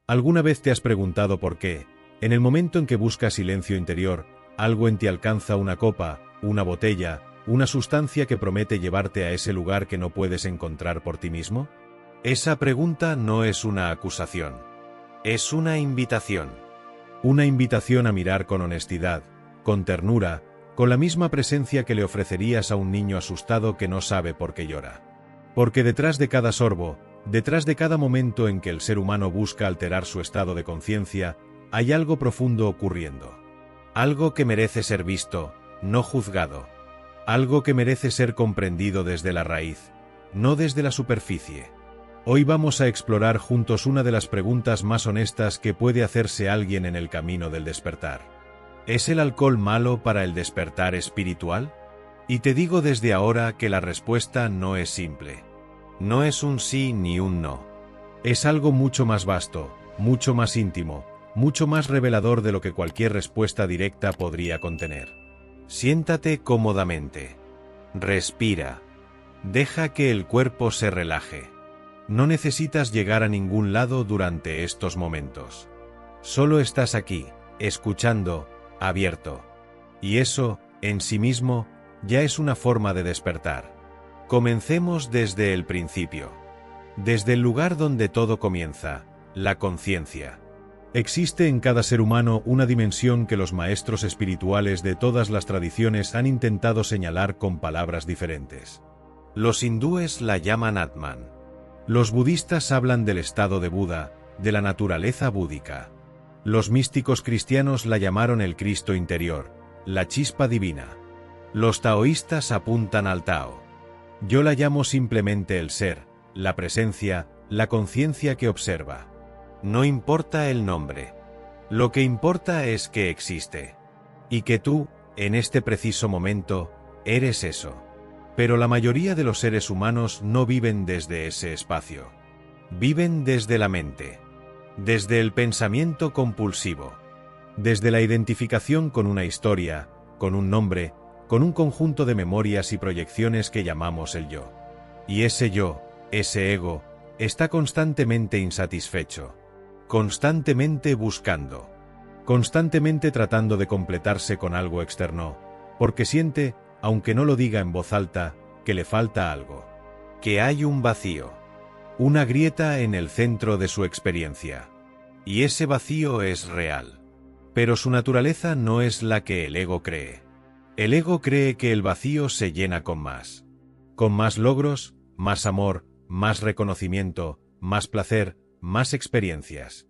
¿Alguna vez te has preguntado por qué, en el momento en que buscas silencio interior, algo en ti alcanza una copa, una botella, una sustancia que promete llevarte a ese lugar que no puedes encontrar por ti mismo? Esa pregunta no es una acusación. Es una invitación. Una invitación a mirar con honestidad, con ternura, con la misma presencia que le ofrecerías a un niño asustado que no sabe por qué llora. Porque detrás de cada sorbo, detrás de cada momento en que el ser humano busca alterar su estado de conciencia, hay algo profundo ocurriendo. Algo que merece ser visto, no juzgado. Algo que merece ser comprendido desde la raíz, no desde la superficie. Hoy vamos a explorar juntos una de las preguntas más honestas que puede hacerse alguien en el camino del despertar. ¿Es el alcohol malo para el despertar espiritual? Y te digo desde ahora que la respuesta no es simple. No es un sí ni un no. Es algo mucho más vasto, mucho más íntimo, mucho más revelador de lo que cualquier respuesta directa podría contener. Siéntate cómodamente. Respira. Deja que el cuerpo se relaje. No necesitas llegar a ningún lado durante estos momentos. Solo estás aquí, escuchando, abierto. Y eso, en sí mismo, ya es una forma de despertar. Comencemos desde el principio. Desde el lugar donde todo comienza, la conciencia. Existe en cada ser humano una dimensión que los maestros espirituales de todas las tradiciones han intentado señalar con palabras diferentes. Los hindúes la llaman Atman. Los budistas hablan del estado de Buda, de la naturaleza búdica. Los místicos cristianos la llamaron el Cristo interior, la chispa divina. Los taoístas apuntan al Tao. Yo la llamo simplemente el ser, la presencia, la conciencia que observa. No importa el nombre. Lo que importa es que existe. Y que tú, en este preciso momento, eres eso. Pero la mayoría de los seres humanos no viven desde ese espacio. Viven desde la mente. Desde el pensamiento compulsivo. Desde la identificación con una historia, con un nombre, con un conjunto de memorias y proyecciones que llamamos el yo. Y ese yo, ese ego, está constantemente insatisfecho. Constantemente buscando. Constantemente tratando de completarse con algo externo, porque siente, aunque no lo diga en voz alta, que le falta algo. Que hay un vacío. Una grieta en el centro de su experiencia. Y ese vacío es real. Pero su naturaleza no es la que el ego cree. El ego cree que el vacío se llena con más. Con más logros, más amor, más reconocimiento, más placer, más experiencias.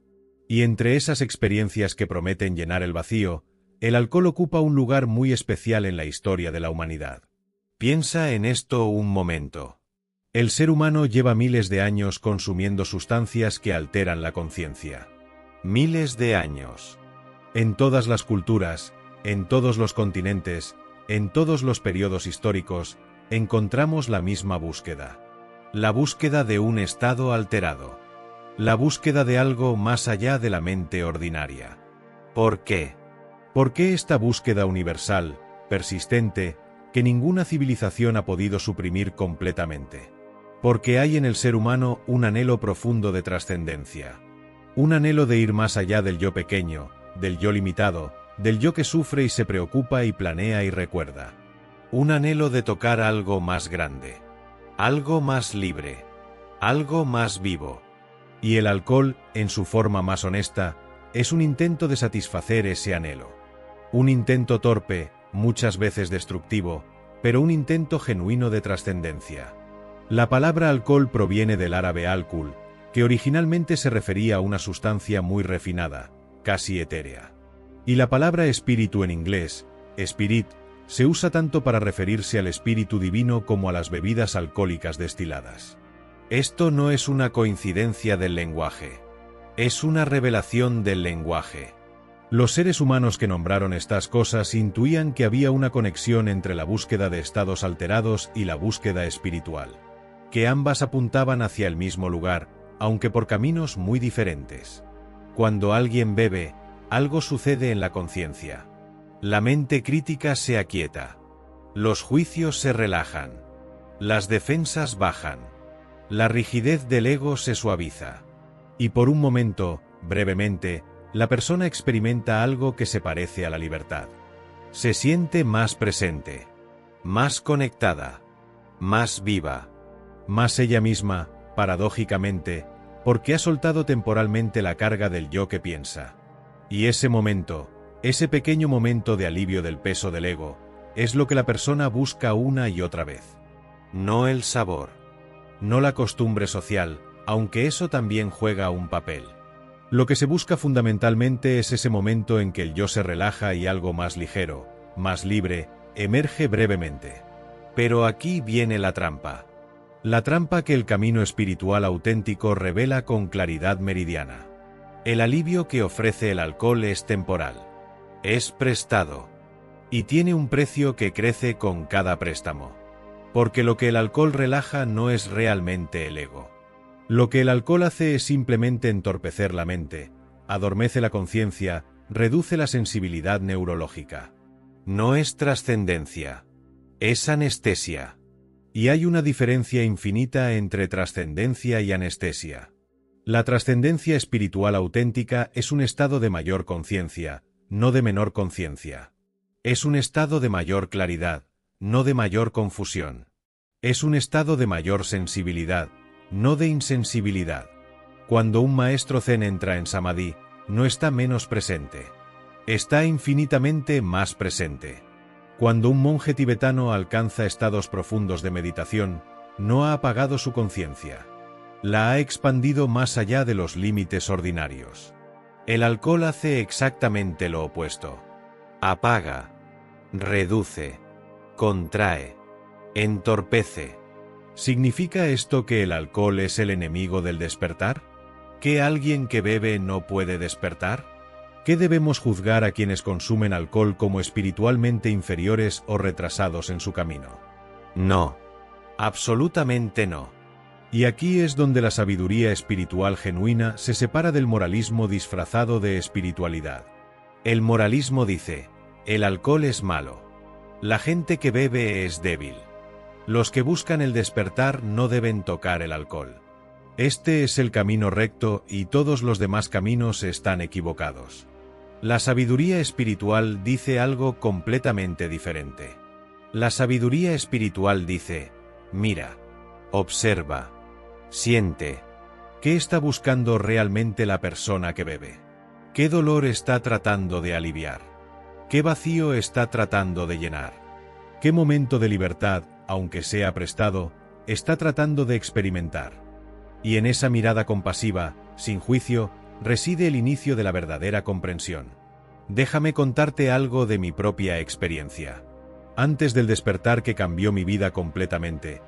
Y entre esas experiencias que prometen llenar el vacío, el alcohol ocupa un lugar muy especial en la historia de la humanidad. Piensa en esto un momento. El ser humano lleva miles de años consumiendo sustancias que alteran la conciencia. Miles de años. En todas las culturas, en todos los continentes, en todos los periodos históricos, encontramos la misma búsqueda. La búsqueda de un estado alterado. La búsqueda de algo más allá de la mente ordinaria. ¿Por qué? ¿Por qué esta búsqueda universal, persistente, que ninguna civilización ha podido suprimir completamente? Porque hay en el ser humano un anhelo profundo de trascendencia. Un anhelo de ir más allá del yo pequeño, del yo limitado, del yo que sufre y se preocupa y planea y recuerda. Un anhelo de tocar algo más grande. Algo más libre. Algo más vivo. Y el alcohol, en su forma más honesta, es un intento de satisfacer ese anhelo. Un intento torpe, muchas veces destructivo, pero un intento genuino de trascendencia. La palabra alcohol proviene del árabe alcohol, que originalmente se refería a una sustancia muy refinada, casi etérea. Y la palabra espíritu en inglés, spirit, se usa tanto para referirse al espíritu divino como a las bebidas alcohólicas destiladas. Esto no es una coincidencia del lenguaje. Es una revelación del lenguaje. Los seres humanos que nombraron estas cosas intuían que había una conexión entre la búsqueda de estados alterados y la búsqueda espiritual. Que ambas apuntaban hacia el mismo lugar, aunque por caminos muy diferentes. Cuando alguien bebe, algo sucede en la conciencia. La mente crítica se aquieta. Los juicios se relajan. Las defensas bajan. La rigidez del ego se suaviza. Y por un momento, Brevemente, la persona experimenta algo que se parece a la libertad. Se siente más presente, más conectada, más viva, más ella misma, paradójicamente, porque ha soltado temporalmente la carga del yo que piensa. Y ese momento, ese pequeño momento de alivio del peso del ego, es lo que la persona busca una y otra vez. No el sabor, no la costumbre social, aunque eso también juega un papel. Lo que se busca fundamentalmente es ese momento en que el yo se relaja y algo más ligero, más libre, emerge brevemente. Pero aquí viene la trampa. La trampa que el camino espiritual auténtico revela con claridad meridiana. El alivio que ofrece el alcohol es temporal. Es prestado. Y tiene un precio que crece con cada préstamo. Porque lo que el alcohol relaja no es realmente el ego. Lo que el alcohol hace es simplemente entorpecer la mente, adormece la conciencia, reduce la sensibilidad neurológica. No es trascendencia. Es anestesia. Y hay una diferencia infinita entre trascendencia y anestesia. La trascendencia espiritual auténtica es un estado de mayor conciencia, no de menor conciencia. Es un estado de mayor claridad, no de mayor confusión. Es un estado de mayor sensibilidad, no de insensibilidad. Cuando un maestro zen entra en samadhi, no está menos presente. Está infinitamente más presente. Cuando un monje tibetano alcanza estados profundos de meditación, no ha apagado su conciencia. La ha expandido más allá de los límites ordinarios. El alcohol hace exactamente lo opuesto. Apaga, reduce, contrae, entorpece. ¿Significa esto que el alcohol es el enemigo del despertar? ¿Que alguien que bebe no puede despertar? ¿Qué debemos juzgar a quienes consumen alcohol como espiritualmente inferiores o retrasados en su camino? No. Absolutamente no. Y aquí es donde la sabiduría espiritual genuina se separa del moralismo disfrazado de espiritualidad. El moralismo dice, el alcohol es malo. La gente que bebe es débil. Los que buscan el despertar no deben tocar el alcohol. Este es el camino recto y todos los demás caminos están equivocados. La sabiduría espiritual dice algo completamente diferente. La sabiduría espiritual dice, mira, observa, siente. ¿Qué está buscando realmente la persona que bebe? ¿Qué dolor está tratando de aliviar? ¿Qué vacío está tratando de llenar? ¿Qué momento de libertad, aunque sea prestado, está tratando de experimentar? Y en esa mirada compasiva, sin juicio, reside el inicio de la verdadera comprensión. Déjame contarte algo de mi propia experiencia. Antes del despertar que cambió mi vida completamente,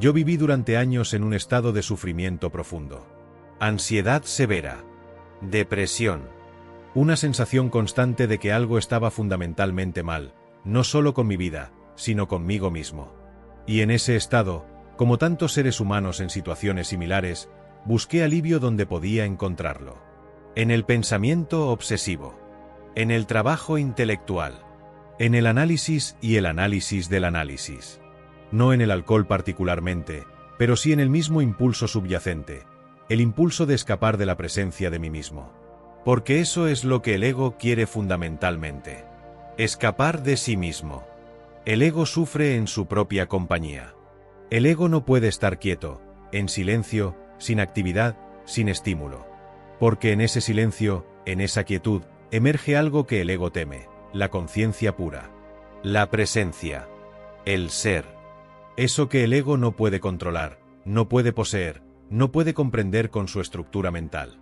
yo viví durante años en un estado de sufrimiento profundo. Ansiedad severa. Depresión. Una sensación constante de que algo estaba fundamentalmente mal, no solo con mi vida, sino conmigo mismo. Y en ese estado, como tantos seres humanos en situaciones similares, busqué alivio donde podía encontrarlo. En el pensamiento obsesivo. En el trabajo intelectual. En el análisis y el análisis del análisis. No en el alcohol particularmente, pero sí en el mismo impulso subyacente, el impulso de escapar de la presencia de mí mismo. Porque eso es lo que el ego quiere fundamentalmente. Escapar de sí mismo. El ego sufre en su propia compañía. El ego no puede estar quieto, en silencio, sin actividad, sin estímulo. Porque en ese silencio, en esa quietud, emerge algo que el ego teme, la conciencia pura. La presencia. El ser. Eso que el ego no puede controlar, no puede poseer, no puede comprender con su estructura mental.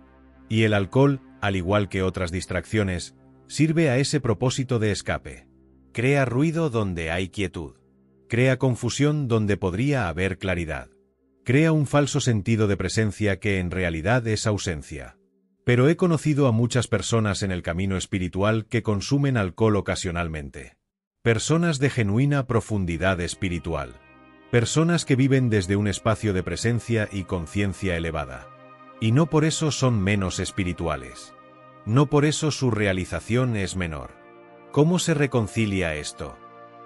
Y el alcohol, al igual que otras distracciones, sirve a ese propósito de escape. Crea ruido donde hay quietud. Crea confusión donde podría haber claridad. Crea un falso sentido de presencia que en realidad es ausencia. Pero he conocido a muchas personas en el camino espiritual que consumen alcohol ocasionalmente. Personas de genuina profundidad espiritual. Personas que viven desde un espacio de presencia y conciencia elevada. Y no por eso son menos espirituales. No por eso su realización es menor. ¿Cómo se reconcilia esto?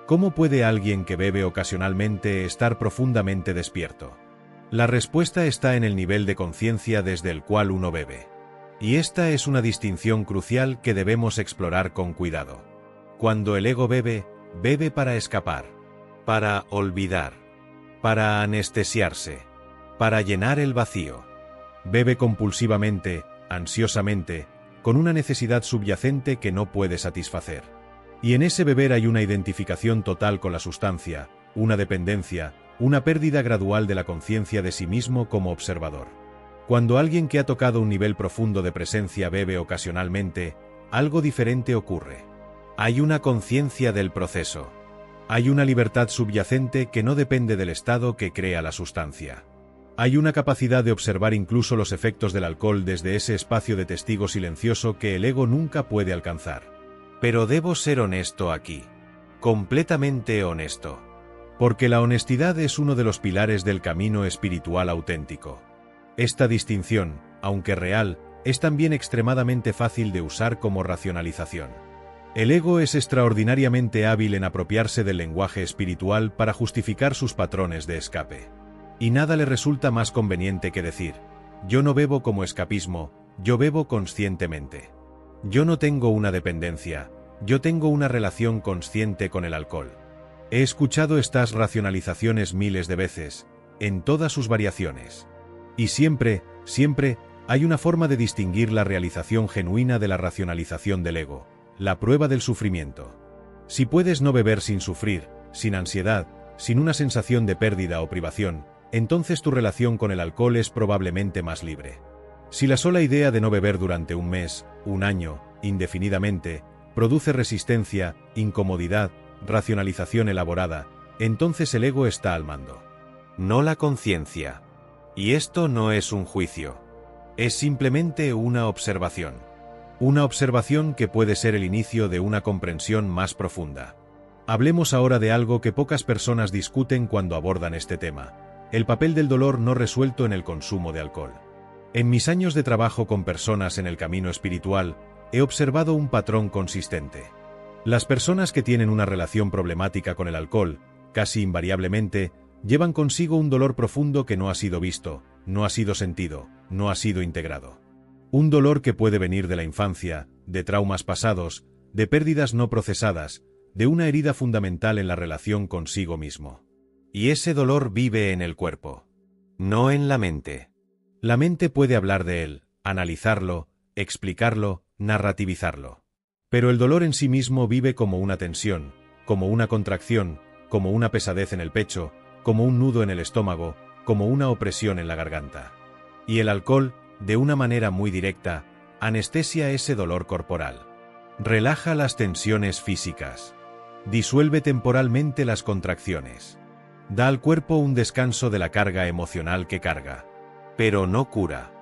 ¿Cómo puede alguien que bebe ocasionalmente estar profundamente despierto? La respuesta está en el nivel de conciencia desde el cual uno bebe. Y esta es una distinción crucial que debemos explorar con cuidado. Cuando el ego bebe, bebe para escapar, para olvidar, para anestesiarse, para llenar el vacío. Bebe compulsivamente, ansiosamente, con una necesidad subyacente que no puede satisfacer. Y en ese beber hay una identificación total con la sustancia, una dependencia, una pérdida gradual de la conciencia de sí mismo como observador. Cuando alguien que ha tocado un nivel profundo de presencia bebe ocasionalmente, algo diferente ocurre. Hay una conciencia del proceso. Hay una libertad subyacente que no depende del estado que crea la sustancia. Hay una capacidad de observar incluso los efectos del alcohol desde ese espacio de testigo silencioso que el ego nunca puede alcanzar. Pero debo ser honesto aquí. Completamente honesto. Porque la honestidad es uno de los pilares del camino espiritual auténtico. Esta distinción, aunque real, es también extremadamente fácil de usar como racionalización. El ego es extraordinariamente hábil en apropiarse del lenguaje espiritual para justificar sus patrones de escape. Y nada le resulta más conveniente que decir, yo no bebo como escapismo, yo bebo conscientemente. Yo no tengo una dependencia, yo tengo una relación consciente con el alcohol. He escuchado estas racionalizaciones miles de veces, en todas sus variaciones. Y siempre, hay una forma de distinguir la realización genuina de la racionalización del ego, la prueba del sufrimiento. Si puedes no beber sin sufrir, sin ansiedad, sin una sensación de pérdida o privación, entonces tu relación con el alcohol es probablemente más libre. Si la sola idea de no beber durante un mes, un año, indefinidamente, produce resistencia, incomodidad, racionalización elaborada, entonces el ego está al mando. No la conciencia. Y esto no es un juicio. Es simplemente una observación. Una observación que puede ser el inicio de una comprensión más profunda. Hablemos ahora de algo que pocas personas discuten cuando abordan este tema: el papel del dolor no resuelto en el consumo de alcohol. En mis años de trabajo con personas en el camino espiritual, he observado un patrón consistente. Las personas que tienen una relación problemática con el alcohol, casi invariablemente, llevan consigo un dolor profundo que no ha sido visto, no ha sido sentido, no ha sido integrado. Un dolor que puede venir de la infancia, de traumas pasados, de pérdidas no procesadas, de una herida fundamental en la relación consigo mismo. Y ese dolor vive en el cuerpo, no en la mente. La mente puede hablar de él, analizarlo, explicarlo, narrativizarlo. Pero el dolor en sí mismo vive como una tensión, como una contracción, como una pesadez en el pecho, como un nudo en el estómago, como una opresión en la garganta. Y el alcohol, de una manera muy directa, anestesia ese dolor corporal. Relaja las tensiones físicas. Disuelve temporalmente las contracciones. Da al cuerpo un descanso de la carga emocional que carga. Pero no cura.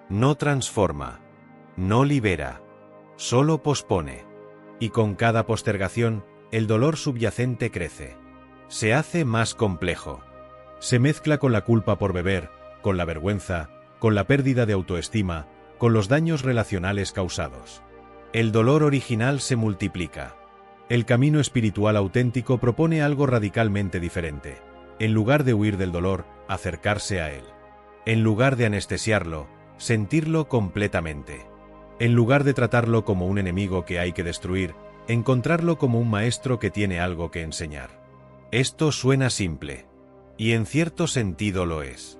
No transforma. No libera. Solo pospone. Y con cada postergación, el dolor subyacente crece. Se hace más complejo. Se mezcla con la culpa por beber, con la vergüenza, con la pérdida de autoestima, con los daños relacionales causados. El dolor original se multiplica. El camino espiritual auténtico propone algo radicalmente diferente. En lugar de huir del dolor, acercarse a él. En lugar de anestesiarlo, sentirlo completamente. En lugar de tratarlo como un enemigo que hay que destruir, encontrarlo como un maestro que tiene algo que enseñar. Esto suena simple. Y en cierto sentido lo es.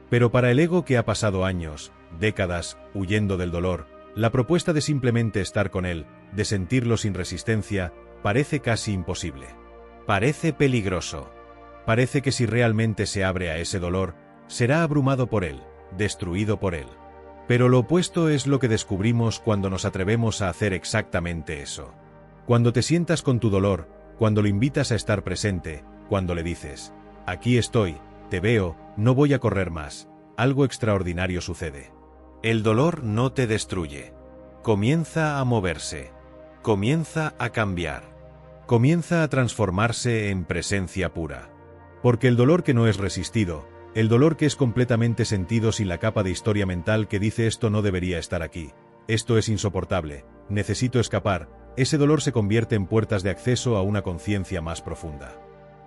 Pero para el ego que ha pasado años, décadas, huyendo del dolor, la propuesta de simplemente estar con él, de sentirlo sin resistencia, parece casi imposible. Parece peligroso. Parece que si realmente se abre a ese dolor, será abrumado por él, destruido por él. Pero lo opuesto es lo que descubrimos cuando nos atrevemos a hacer exactamente eso. Cuando te sientas con tu dolor, cuando lo invitas a estar presente, cuando le dices, aquí estoy, te veo, no voy a correr más, algo extraordinario sucede. El dolor no te destruye. Comienza a moverse. Comienza a cambiar. Comienza a transformarse en presencia pura. Porque el dolor que no es resistido, el dolor que es completamente sentido sin la capa de historia mental que dice esto no debería estar aquí, esto es insoportable, necesito escapar, ese dolor se convierte en puertas de acceso a una conciencia más profunda.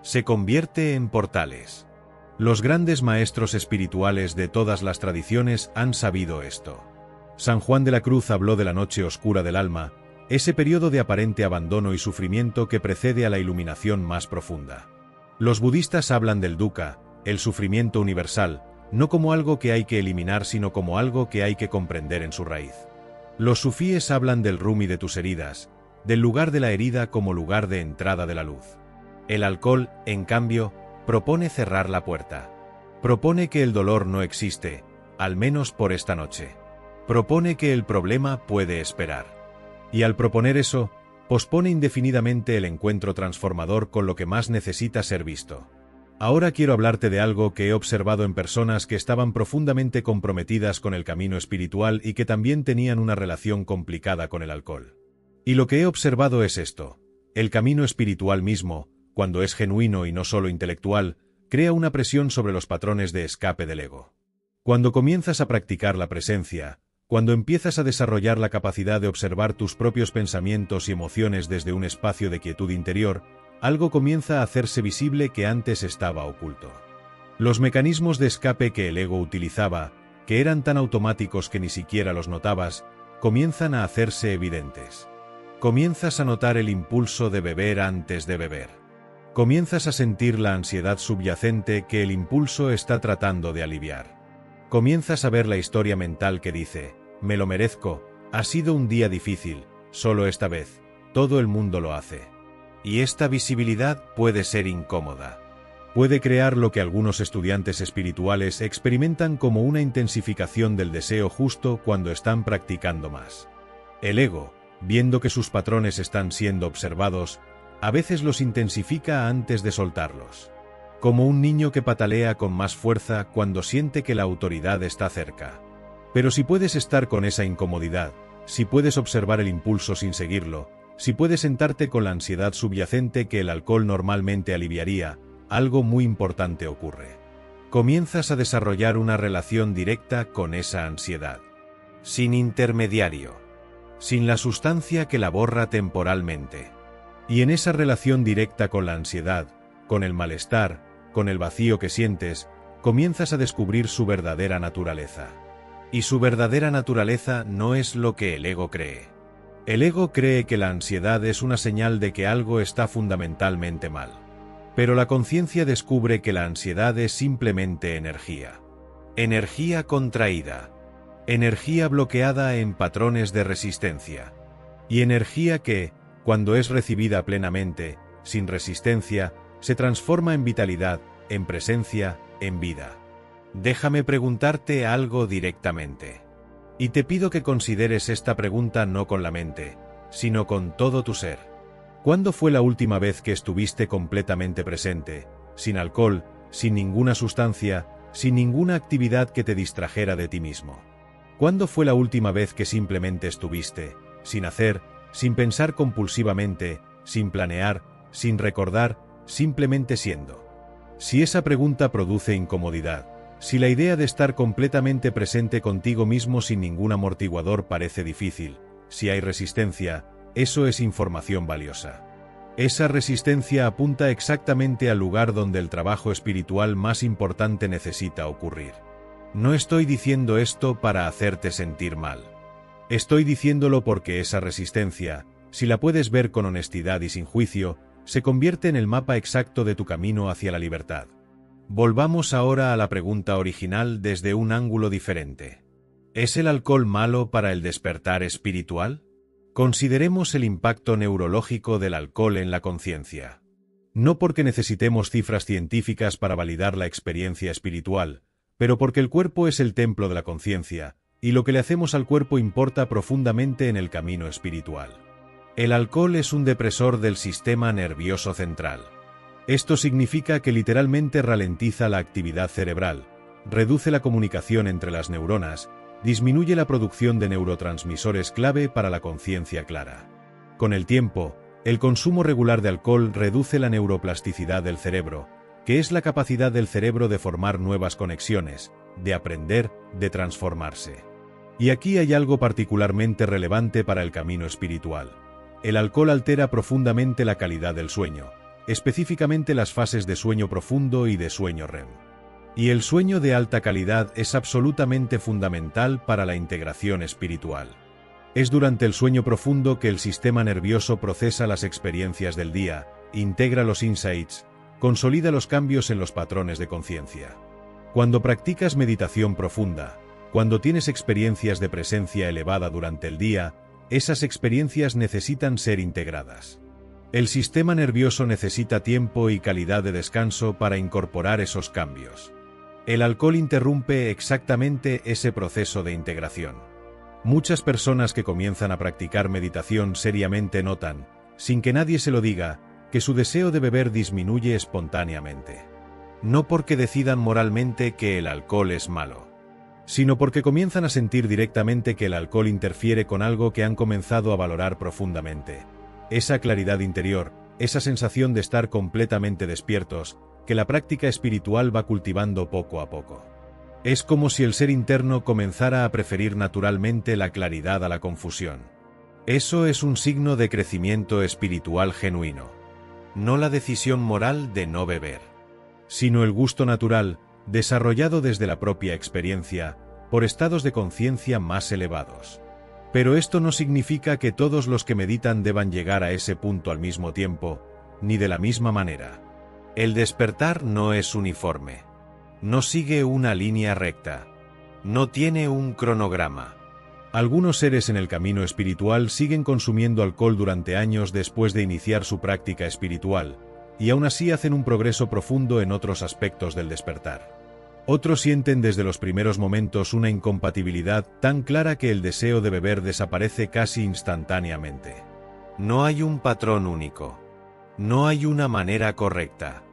Se convierte en portales. Los grandes maestros espirituales de todas las tradiciones han sabido esto. San Juan de la Cruz habló de la noche oscura del alma, ese periodo de aparente abandono y sufrimiento que precede a la iluminación más profunda. Los budistas hablan del dukkha, el sufrimiento universal, no como algo que hay que eliminar sino como algo que hay que comprender en su raíz. Los sufíes hablan del rumi de tus heridas, del lugar de la herida como lugar de entrada de la luz. El alcohol, en cambio, propone cerrar la puerta. Propone que el dolor no existe, al menos por esta noche. Propone que el problema puede esperar. Y al proponer eso, pospone indefinidamente el encuentro transformador con lo que más necesita ser visto. Ahora quiero hablarte de algo que he observado en personas que estaban profundamente comprometidas con el camino espiritual y que también tenían una relación complicada con el alcohol. Y lo que he observado es esto: el camino espiritual mismo, cuando es genuino y no solo intelectual, crea una presión sobre los patrones de escape del ego. Cuando comienzas a practicar la presencia, cuando empiezas a desarrollar la capacidad de observar tus propios pensamientos y emociones desde un espacio de quietud interior, algo comienza a hacerse visible que antes estaba oculto. Los mecanismos de escape que el ego utilizaba, que eran tan automáticos que ni siquiera los notabas, comienzan a hacerse evidentes. Comienzas a notar el impulso de beber antes de beber. Comienzas a sentir la ansiedad subyacente que el impulso está tratando de aliviar. Comienzas a ver la historia mental que dice: me lo merezco, ha sido un día difícil, solo esta vez, todo el mundo lo hace. Y esta visibilidad puede ser incómoda. Puede crear lo que algunos estudiantes espirituales experimentan como una intensificación del deseo justo cuando están practicando más. El ego, viendo que sus patrones están siendo observados, a veces los intensifica antes de soltarlos. Como un niño que patalea con más fuerza cuando siente que la autoridad está cerca. Pero si puedes estar con esa incomodidad, si puedes observar el impulso sin seguirlo, si puedes sentarte con la ansiedad subyacente que el alcohol normalmente aliviaría, algo muy importante ocurre. Comienzas a desarrollar una relación directa con esa ansiedad. Sin intermediario. Sin la sustancia que la borra temporalmente. Y en esa relación directa con la ansiedad, con el malestar, con el vacío que sientes, comienzas a descubrir su verdadera naturaleza. Y su verdadera naturaleza no es lo que el ego cree. El ego cree que la ansiedad es una señal de que algo está fundamentalmente mal. Pero la conciencia descubre que la ansiedad es simplemente energía. Energía contraída. Energía bloqueada en patrones de resistencia. Y energía que, cuando es recibida plenamente, sin resistencia, se transforma en vitalidad, en presencia, en vida. Déjame preguntarte algo directamente. Y te pido que consideres esta pregunta no con la mente, sino con todo tu ser. ¿Cuándo fue la última vez que estuviste completamente presente, sin alcohol, sin ninguna sustancia, sin ninguna actividad que te distrajera de ti mismo? ¿Cuándo fue la última vez que simplemente estuviste, sin hacer, sin pensar compulsivamente, sin planear, sin recordar, simplemente siendo? Si esa pregunta produce incomodidad, si la idea de estar completamente presente contigo mismo sin ningún amortiguador parece difícil, si hay resistencia, eso es información valiosa. Esa resistencia apunta exactamente al lugar donde el trabajo espiritual más importante necesita ocurrir. No estoy diciendo esto para hacerte sentir mal. Estoy diciéndolo porque esa resistencia, si la puedes ver con honestidad y sin juicio, se convierte en el mapa exacto de tu camino hacia la libertad. Volvamos ahora a la pregunta original desde un ángulo diferente. ¿Es el alcohol malo para el despertar espiritual? Consideremos el impacto neurológico del alcohol en la conciencia. No porque necesitemos cifras científicas para validar la experiencia espiritual, pero porque el cuerpo es el templo de la conciencia, y lo que le hacemos al cuerpo importa profundamente en el camino espiritual. El alcohol es un depresor del sistema nervioso central. Esto significa que literalmente ralentiza la actividad cerebral, reduce la comunicación entre las neuronas, disminuye la producción de neurotransmisores clave para la conciencia clara. Con el tiempo, el consumo regular de alcohol reduce la neuroplasticidad del cerebro, que es la capacidad del cerebro de formar nuevas conexiones, de aprender, de transformarse. Y aquí hay algo particularmente relevante para el camino espiritual. El alcohol altera profundamente la calidad del sueño, específicamente las fases de sueño profundo y de sueño REM. Y el sueño de alta calidad es absolutamente fundamental para la integración espiritual. Es durante el sueño profundo que el sistema nervioso procesa las experiencias del día, integra los insights, consolida los cambios en los patrones de conciencia. Cuando practicas meditación profunda, cuando tienes experiencias de presencia elevada durante el día, esas experiencias necesitan ser integradas. El sistema nervioso necesita tiempo y calidad de descanso para incorporar esos cambios. El alcohol interrumpe exactamente ese proceso de integración. Muchas personas que comienzan a practicar meditación seriamente notan, sin que nadie se lo diga, que su deseo de beber disminuye espontáneamente. No porque decidan moralmente que el alcohol es malo, sino porque comienzan a sentir directamente que el alcohol interfiere con algo que han comenzado a valorar profundamente. Esa claridad interior, esa sensación de estar completamente despiertos, que la práctica espiritual va cultivando poco a poco. Es como si el ser interno comenzara a preferir naturalmente la claridad a la confusión. Eso es un signo de crecimiento espiritual genuino. No la decisión moral de no beber, sino el gusto natural, desarrollado desde la propia experiencia, por estados de conciencia más elevados. Pero esto no significa que todos los que meditan deban llegar a ese punto al mismo tiempo, ni de la misma manera. El despertar no es uniforme. No sigue una línea recta. No tiene un cronograma. Algunos seres en el camino espiritual siguen consumiendo alcohol durante años después de iniciar su práctica espiritual, y aún así hacen un progreso profundo en otros aspectos del despertar. Otros sienten desde los primeros momentos una incompatibilidad tan clara que el deseo de beber desaparece casi instantáneamente. No hay un patrón único. No hay una manera correcta.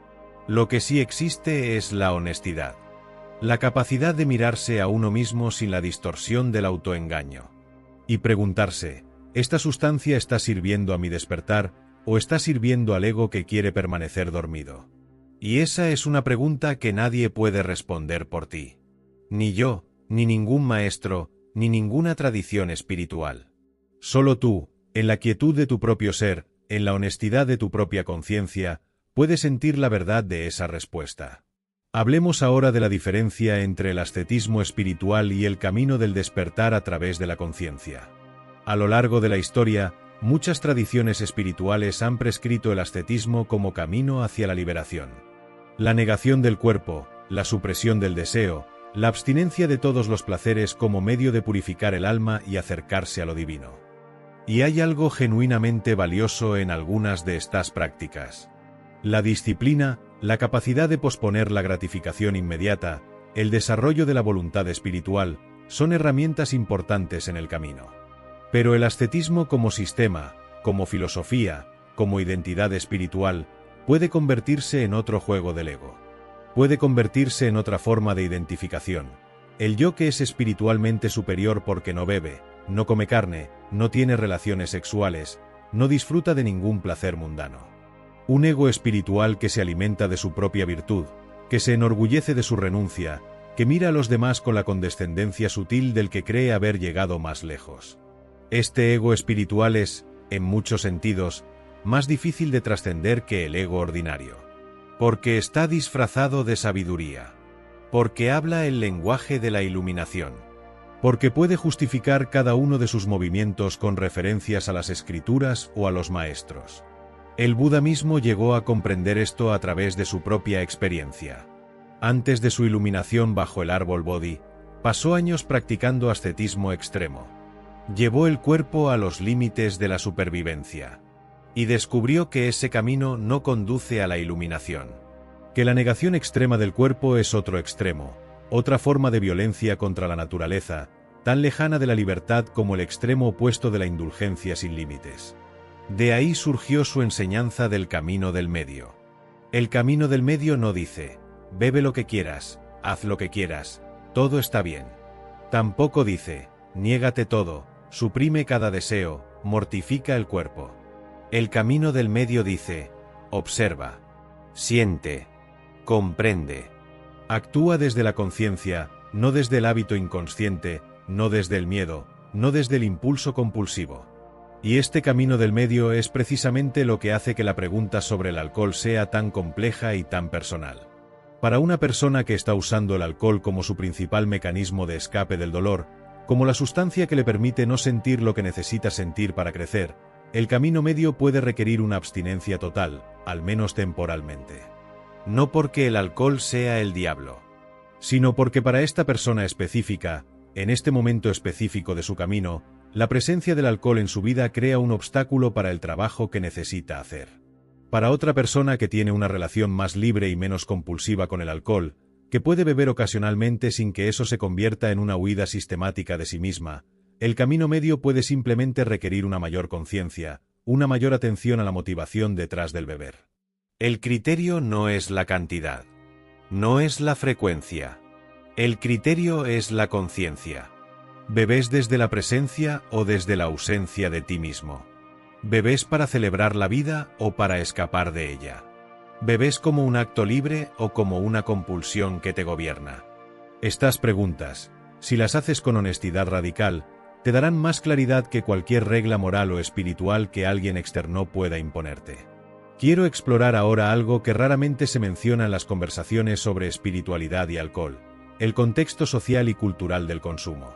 Lo que sí existe es la honestidad. La capacidad de mirarse a uno mismo sin la distorsión del autoengaño. Y preguntarse, ¿esta sustancia está sirviendo a mi despertar o está sirviendo al ego que quiere permanecer dormido? Y esa es una pregunta que nadie puede responder por ti. Ni yo, ni ningún maestro, ni ninguna tradición espiritual. Solo tú, en la quietud de tu propio ser, en la honestidad de tu propia conciencia, puedes sentir la verdad de esa respuesta. Hablemos ahora de la diferencia entre el ascetismo espiritual y el camino del despertar a través de la conciencia. A lo largo de la historia, muchas tradiciones espirituales han prescrito el ascetismo como camino hacia la liberación. La negación del cuerpo, la supresión del deseo, la abstinencia de todos los placeres como medio de purificar el alma y acercarse a lo divino. Y hay algo genuinamente valioso en algunas de estas prácticas. La disciplina, la capacidad de posponer la gratificación inmediata, el desarrollo de la voluntad espiritual, son herramientas importantes en el camino. Pero el ascetismo como sistema, como filosofía, como identidad espiritual, puede convertirse en otro juego del ego. Puede convertirse en otra forma de identificación. El yo que es espiritualmente superior porque no bebe, no come carne, no tiene relaciones sexuales, no disfruta de ningún placer mundano. Un ego espiritual que se alimenta de su propia virtud, que se enorgullece de su renuncia, que mira a los demás con la condescendencia sutil del que cree haber llegado más lejos. Este ego espiritual es, en muchos sentidos, más difícil de trascender que el ego ordinario. Porque está disfrazado de sabiduría. Porque habla el lenguaje de la iluminación. Porque puede justificar cada uno de sus movimientos con referencias a las escrituras o a los maestros. El Buda mismo llegó a comprender esto a través de su propia experiencia. Antes de su iluminación bajo el árbol Bodhi, pasó años practicando ascetismo extremo. Llevó el cuerpo a los límites de la supervivencia. Y descubrió que ese camino no conduce a la iluminación. Que la negación extrema del cuerpo es otro extremo, otra forma de violencia contra la naturaleza, tan lejana de la libertad como el extremo opuesto de la indulgencia sin límites. De ahí surgió su enseñanza del camino del medio. El camino del medio no dice, bebe lo que quieras, haz lo que quieras, todo está bien. Tampoco dice, niégate todo, suprime cada deseo, mortifica el cuerpo. El camino del medio dice, observa, siente, comprende. Actúa desde la conciencia, no desde el hábito inconsciente, no desde el miedo, no desde el impulso compulsivo. Y este camino del medio es precisamente lo que hace que la pregunta sobre el alcohol sea tan compleja y tan personal. Para una persona que está usando el alcohol como su principal mecanismo de escape del dolor, como la sustancia que le permite no sentir lo que necesita sentir para crecer, el camino medio puede requerir una abstinencia total, al menos temporalmente. No porque el alcohol sea el diablo, sino porque para esta persona específica, en este momento específico de su camino, la presencia del alcohol en su vida crea un obstáculo para el trabajo que necesita hacer. Para otra persona que tiene una relación más libre y menos compulsiva con el alcohol, que puede beber ocasionalmente sin que eso se convierta en una huida sistemática de sí misma, el camino medio puede simplemente requerir una mayor conciencia, una mayor atención a la motivación detrás del beber. El criterio no es la cantidad, no es la frecuencia. El criterio es la conciencia. ¿Bebes desde la presencia o desde la ausencia de ti mismo? ¿Bebes para celebrar la vida o para escapar de ella? ¿Bebes como un acto libre o como una compulsión que te gobierna? Estas preguntas, si las haces con honestidad radical, te darán más claridad que cualquier regla moral o espiritual que alguien externo pueda imponerte. Quiero explorar ahora algo que raramente se menciona en las conversaciones sobre espiritualidad y alcohol: el contexto social y cultural del consumo.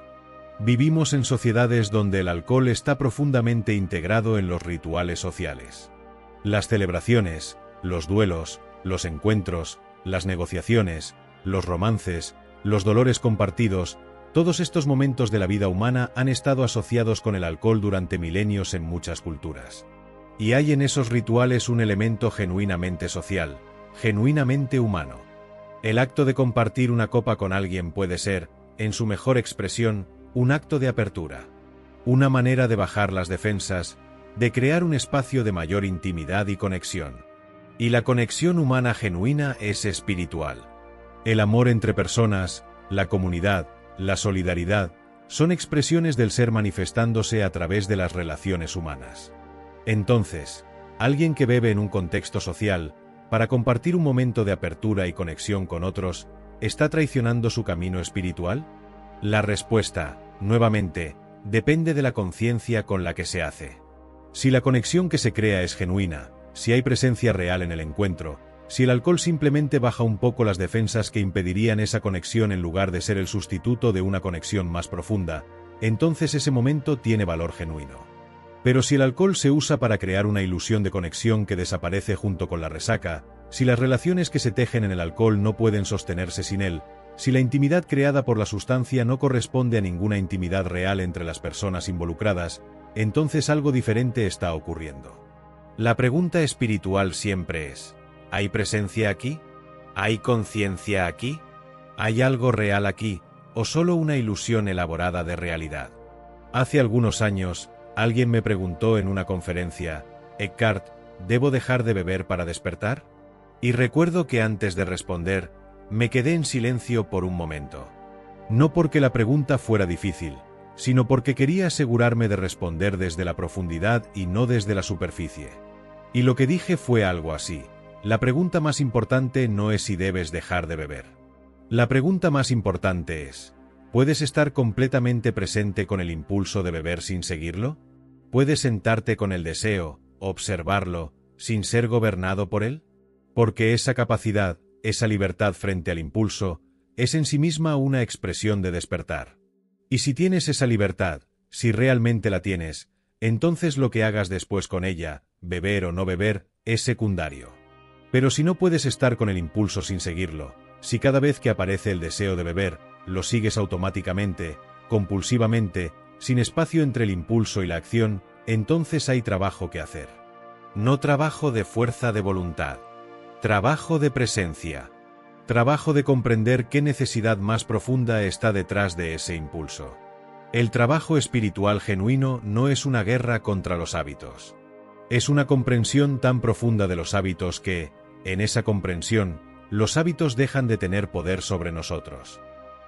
Vivimos en sociedades donde el alcohol está profundamente integrado en los rituales sociales. Las celebraciones, los duelos, los encuentros, las negociaciones, los romances, los dolores compartidos, todos estos momentos de la vida humana han estado asociados con el alcohol durante milenios en muchas culturas. Y hay en esos rituales un elemento genuinamente social, genuinamente humano. El acto de compartir una copa con alguien puede ser, en su mejor expresión, un acto de apertura. Una manera de bajar las defensas, de crear un espacio de mayor intimidad y conexión. Y la conexión humana genuina es espiritual. El amor entre personas, la comunidad, la solidaridad, son expresiones del ser manifestándose a través de las relaciones humanas. Entonces, alguien que bebe en un contexto social, para compartir un momento de apertura y conexión con otros, ¿está traicionando su camino espiritual? La respuesta, nuevamente, depende de la conciencia con la que se hace. Si la conexión que se crea es genuina, si hay presencia real en el encuentro, si el alcohol simplemente baja un poco las defensas que impedirían esa conexión en lugar de ser el sustituto de una conexión más profunda, entonces ese momento tiene valor genuino. Pero si el alcohol se usa para crear una ilusión de conexión que desaparece junto con la resaca, si las relaciones que se tejen en el alcohol no pueden sostenerse sin él, si la intimidad creada por la sustancia no corresponde a ninguna intimidad real entre las personas involucradas, entonces algo diferente está ocurriendo. La pregunta espiritual siempre es: ¿hay presencia aquí? ¿Hay conciencia aquí? ¿Hay algo real aquí, o solo una ilusión elaborada de realidad? Hace algunos años, alguien me preguntó en una conferencia: Eckhart, ¿debo dejar de beber para despertar? Y recuerdo que antes de responder, me quedé en silencio por un momento. No porque la pregunta fuera difícil, sino porque quería asegurarme de responder desde la profundidad y no desde la superficie. Y lo que dije fue algo así: la pregunta más importante no es si debes dejar de beber. La pregunta más importante es: ¿puedes estar completamente presente con el impulso de beber sin seguirlo? ¿Puedes sentarte con el deseo, observarlo, sin ser gobernado por él? Porque esa capacidad, esa libertad frente al impulso, es en sí misma una expresión de despertar. Y si tienes esa libertad, si realmente la tienes, entonces lo que hagas después con ella, beber o no beber, es secundario. Pero si no puedes estar con el impulso sin seguirlo, si cada vez que aparece el deseo de beber, lo sigues automáticamente, compulsivamente, sin espacio entre el impulso y la acción, entonces hay trabajo que hacer. No trabajo de fuerza de voluntad. Trabajo de presencia. Trabajo de comprender qué necesidad más profunda está detrás de ese impulso. El trabajo espiritual genuino no es una guerra contra los hábitos. Es una comprensión tan profunda de los hábitos que, en esa comprensión, los hábitos dejan de tener poder sobre nosotros.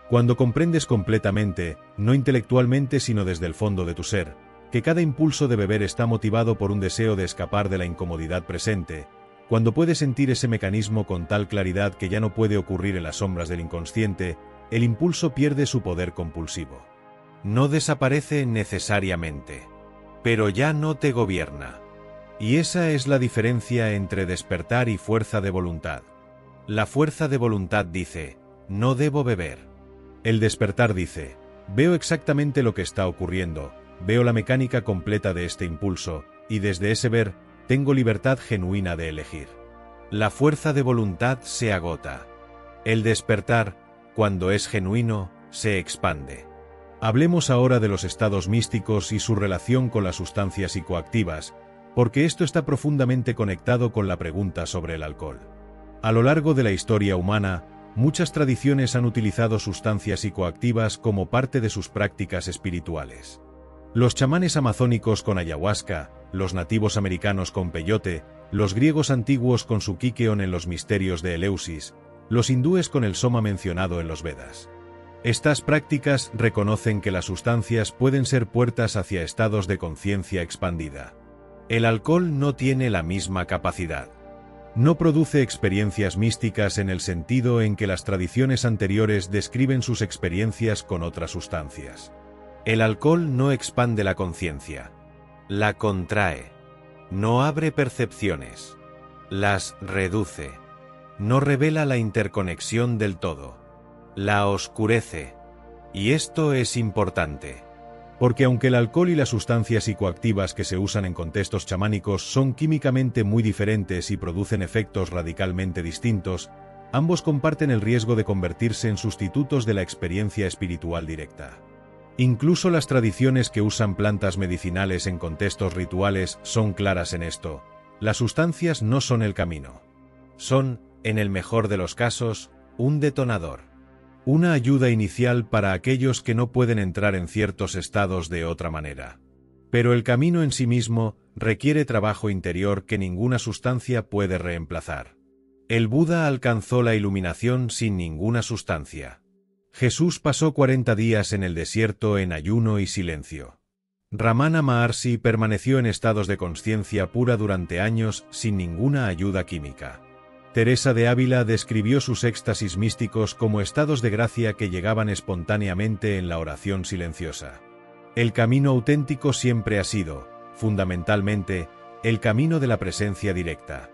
Cuando comprendes completamente, no intelectualmente sino desde el fondo de tu ser, que cada impulso de beber está motivado por un deseo de escapar de la incomodidad presente, cuando puedes sentir ese mecanismo con tal claridad que ya no puede ocurrir en las sombras del inconsciente, el impulso pierde su poder compulsivo. No desaparece necesariamente, pero ya no te gobierna. Y esa es la diferencia entre despertar y fuerza de voluntad. La fuerza de voluntad dice, no debo beber. El despertar dice, veo exactamente lo que está ocurriendo, veo la mecánica completa de este impulso, y desde ese ver, tengo libertad genuina de elegir. La fuerza de voluntad se agota. El despertar, cuando es genuino, se expande. Hablemos ahora de los estados místicos y su relación con las sustancias psicoactivas, porque esto está profundamente conectado con la pregunta sobre el alcohol. A lo largo de la historia humana, muchas tradiciones han utilizado sustancias psicoactivas como parte de sus prácticas espirituales. Los chamanes amazónicos con ayahuasca, los nativos americanos con peyote, los griegos antiguos con su Kikeon en los misterios de Eleusis, los hindúes con el soma mencionado en los Vedas. Estas prácticas reconocen que las sustancias pueden ser puertas hacia estados de conciencia expandida. El alcohol no tiene la misma capacidad. No produce experiencias místicas en el sentido en que las tradiciones anteriores describen sus experiencias con otras sustancias. El alcohol no expande la conciencia, la contrae. No abre percepciones, las reduce. No revela la interconexión del todo, la oscurece. Y esto es importante. Porque aunque el alcohol y las sustancias psicoactivas que se usan en contextos chamánicos son químicamente muy diferentes y producen efectos radicalmente distintos, ambos comparten el riesgo de convertirse en sustitutos de la experiencia espiritual directa. Incluso las tradiciones que usan plantas medicinales en contextos rituales son claras en esto. Las sustancias no son el camino. Son, en el mejor de los casos, un detonador. Una ayuda inicial para aquellos que no pueden entrar en ciertos estados de otra manera. Pero el camino en sí mismo requiere trabajo interior que ninguna sustancia puede reemplazar. El Buda alcanzó la iluminación sin ninguna sustancia. Jesús pasó 40 días en el desierto en ayuno y silencio. Ramana Maharshi permaneció en estados de consciencia pura durante años sin ninguna ayuda química. Teresa de Ávila describió sus éxtasis místicos como estados de gracia que llegaban espontáneamente en la oración silenciosa. El camino auténtico siempre ha sido, fundamentalmente, el camino de la presencia directa.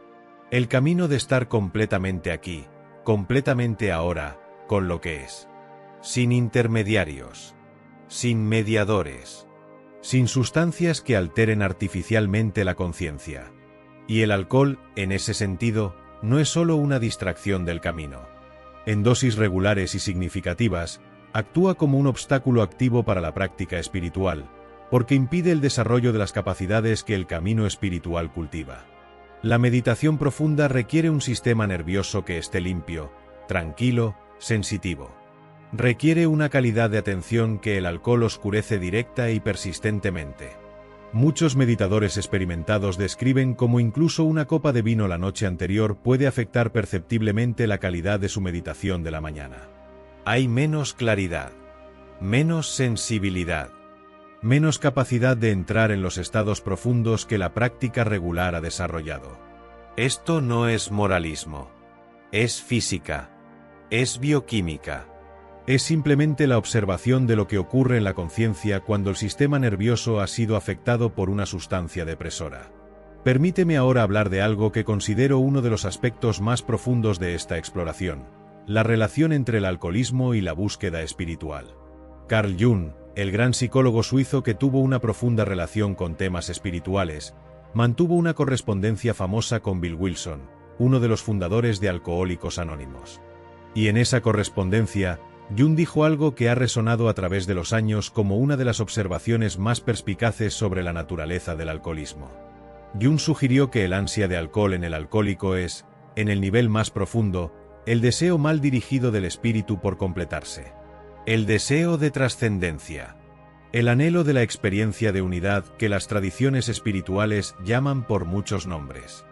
El camino de estar completamente aquí, completamente ahora, con lo que es. Sin intermediarios, sin mediadores, sin sustancias que alteren artificialmente la conciencia. Y el alcohol, en ese sentido, no es solo una distracción del camino. En dosis regulares y significativas, actúa como un obstáculo activo para la práctica espiritual, porque impide el desarrollo de las capacidades que el camino espiritual cultiva. La meditación profunda requiere un sistema nervioso que esté limpio, tranquilo, sensitivo. Requiere una calidad de atención que el alcohol oscurece directa y persistentemente. Muchos meditadores experimentados describen cómo incluso una copa de vino la noche anterior puede afectar perceptiblemente la calidad de su meditación de la mañana. Hay menos claridad, menos sensibilidad, menos capacidad de entrar en los estados profundos que la práctica regular ha desarrollado. Esto no es moralismo, es física, es bioquímica. Es simplemente la observación de lo que ocurre en la conciencia cuando el sistema nervioso ha sido afectado por una sustancia depresora. Permíteme ahora hablar de algo que considero uno de los aspectos más profundos de esta exploración, la relación entre el alcoholismo y la búsqueda espiritual. Carl Jung, el gran psicólogo suizo que tuvo una profunda relación con temas espirituales, mantuvo una correspondencia famosa con Bill Wilson, uno de los fundadores de Alcohólicos Anónimos. Y en esa correspondencia, Jung dijo algo que ha resonado a través de los años como una de las observaciones más perspicaces sobre la naturaleza del alcoholismo. Jung sugirió que el ansia de alcohol en el alcohólico es, en el nivel más profundo, el deseo mal dirigido del espíritu por completarse. El deseo de trascendencia. El anhelo de la experiencia de unidad que las tradiciones espirituales llaman por muchos nombres.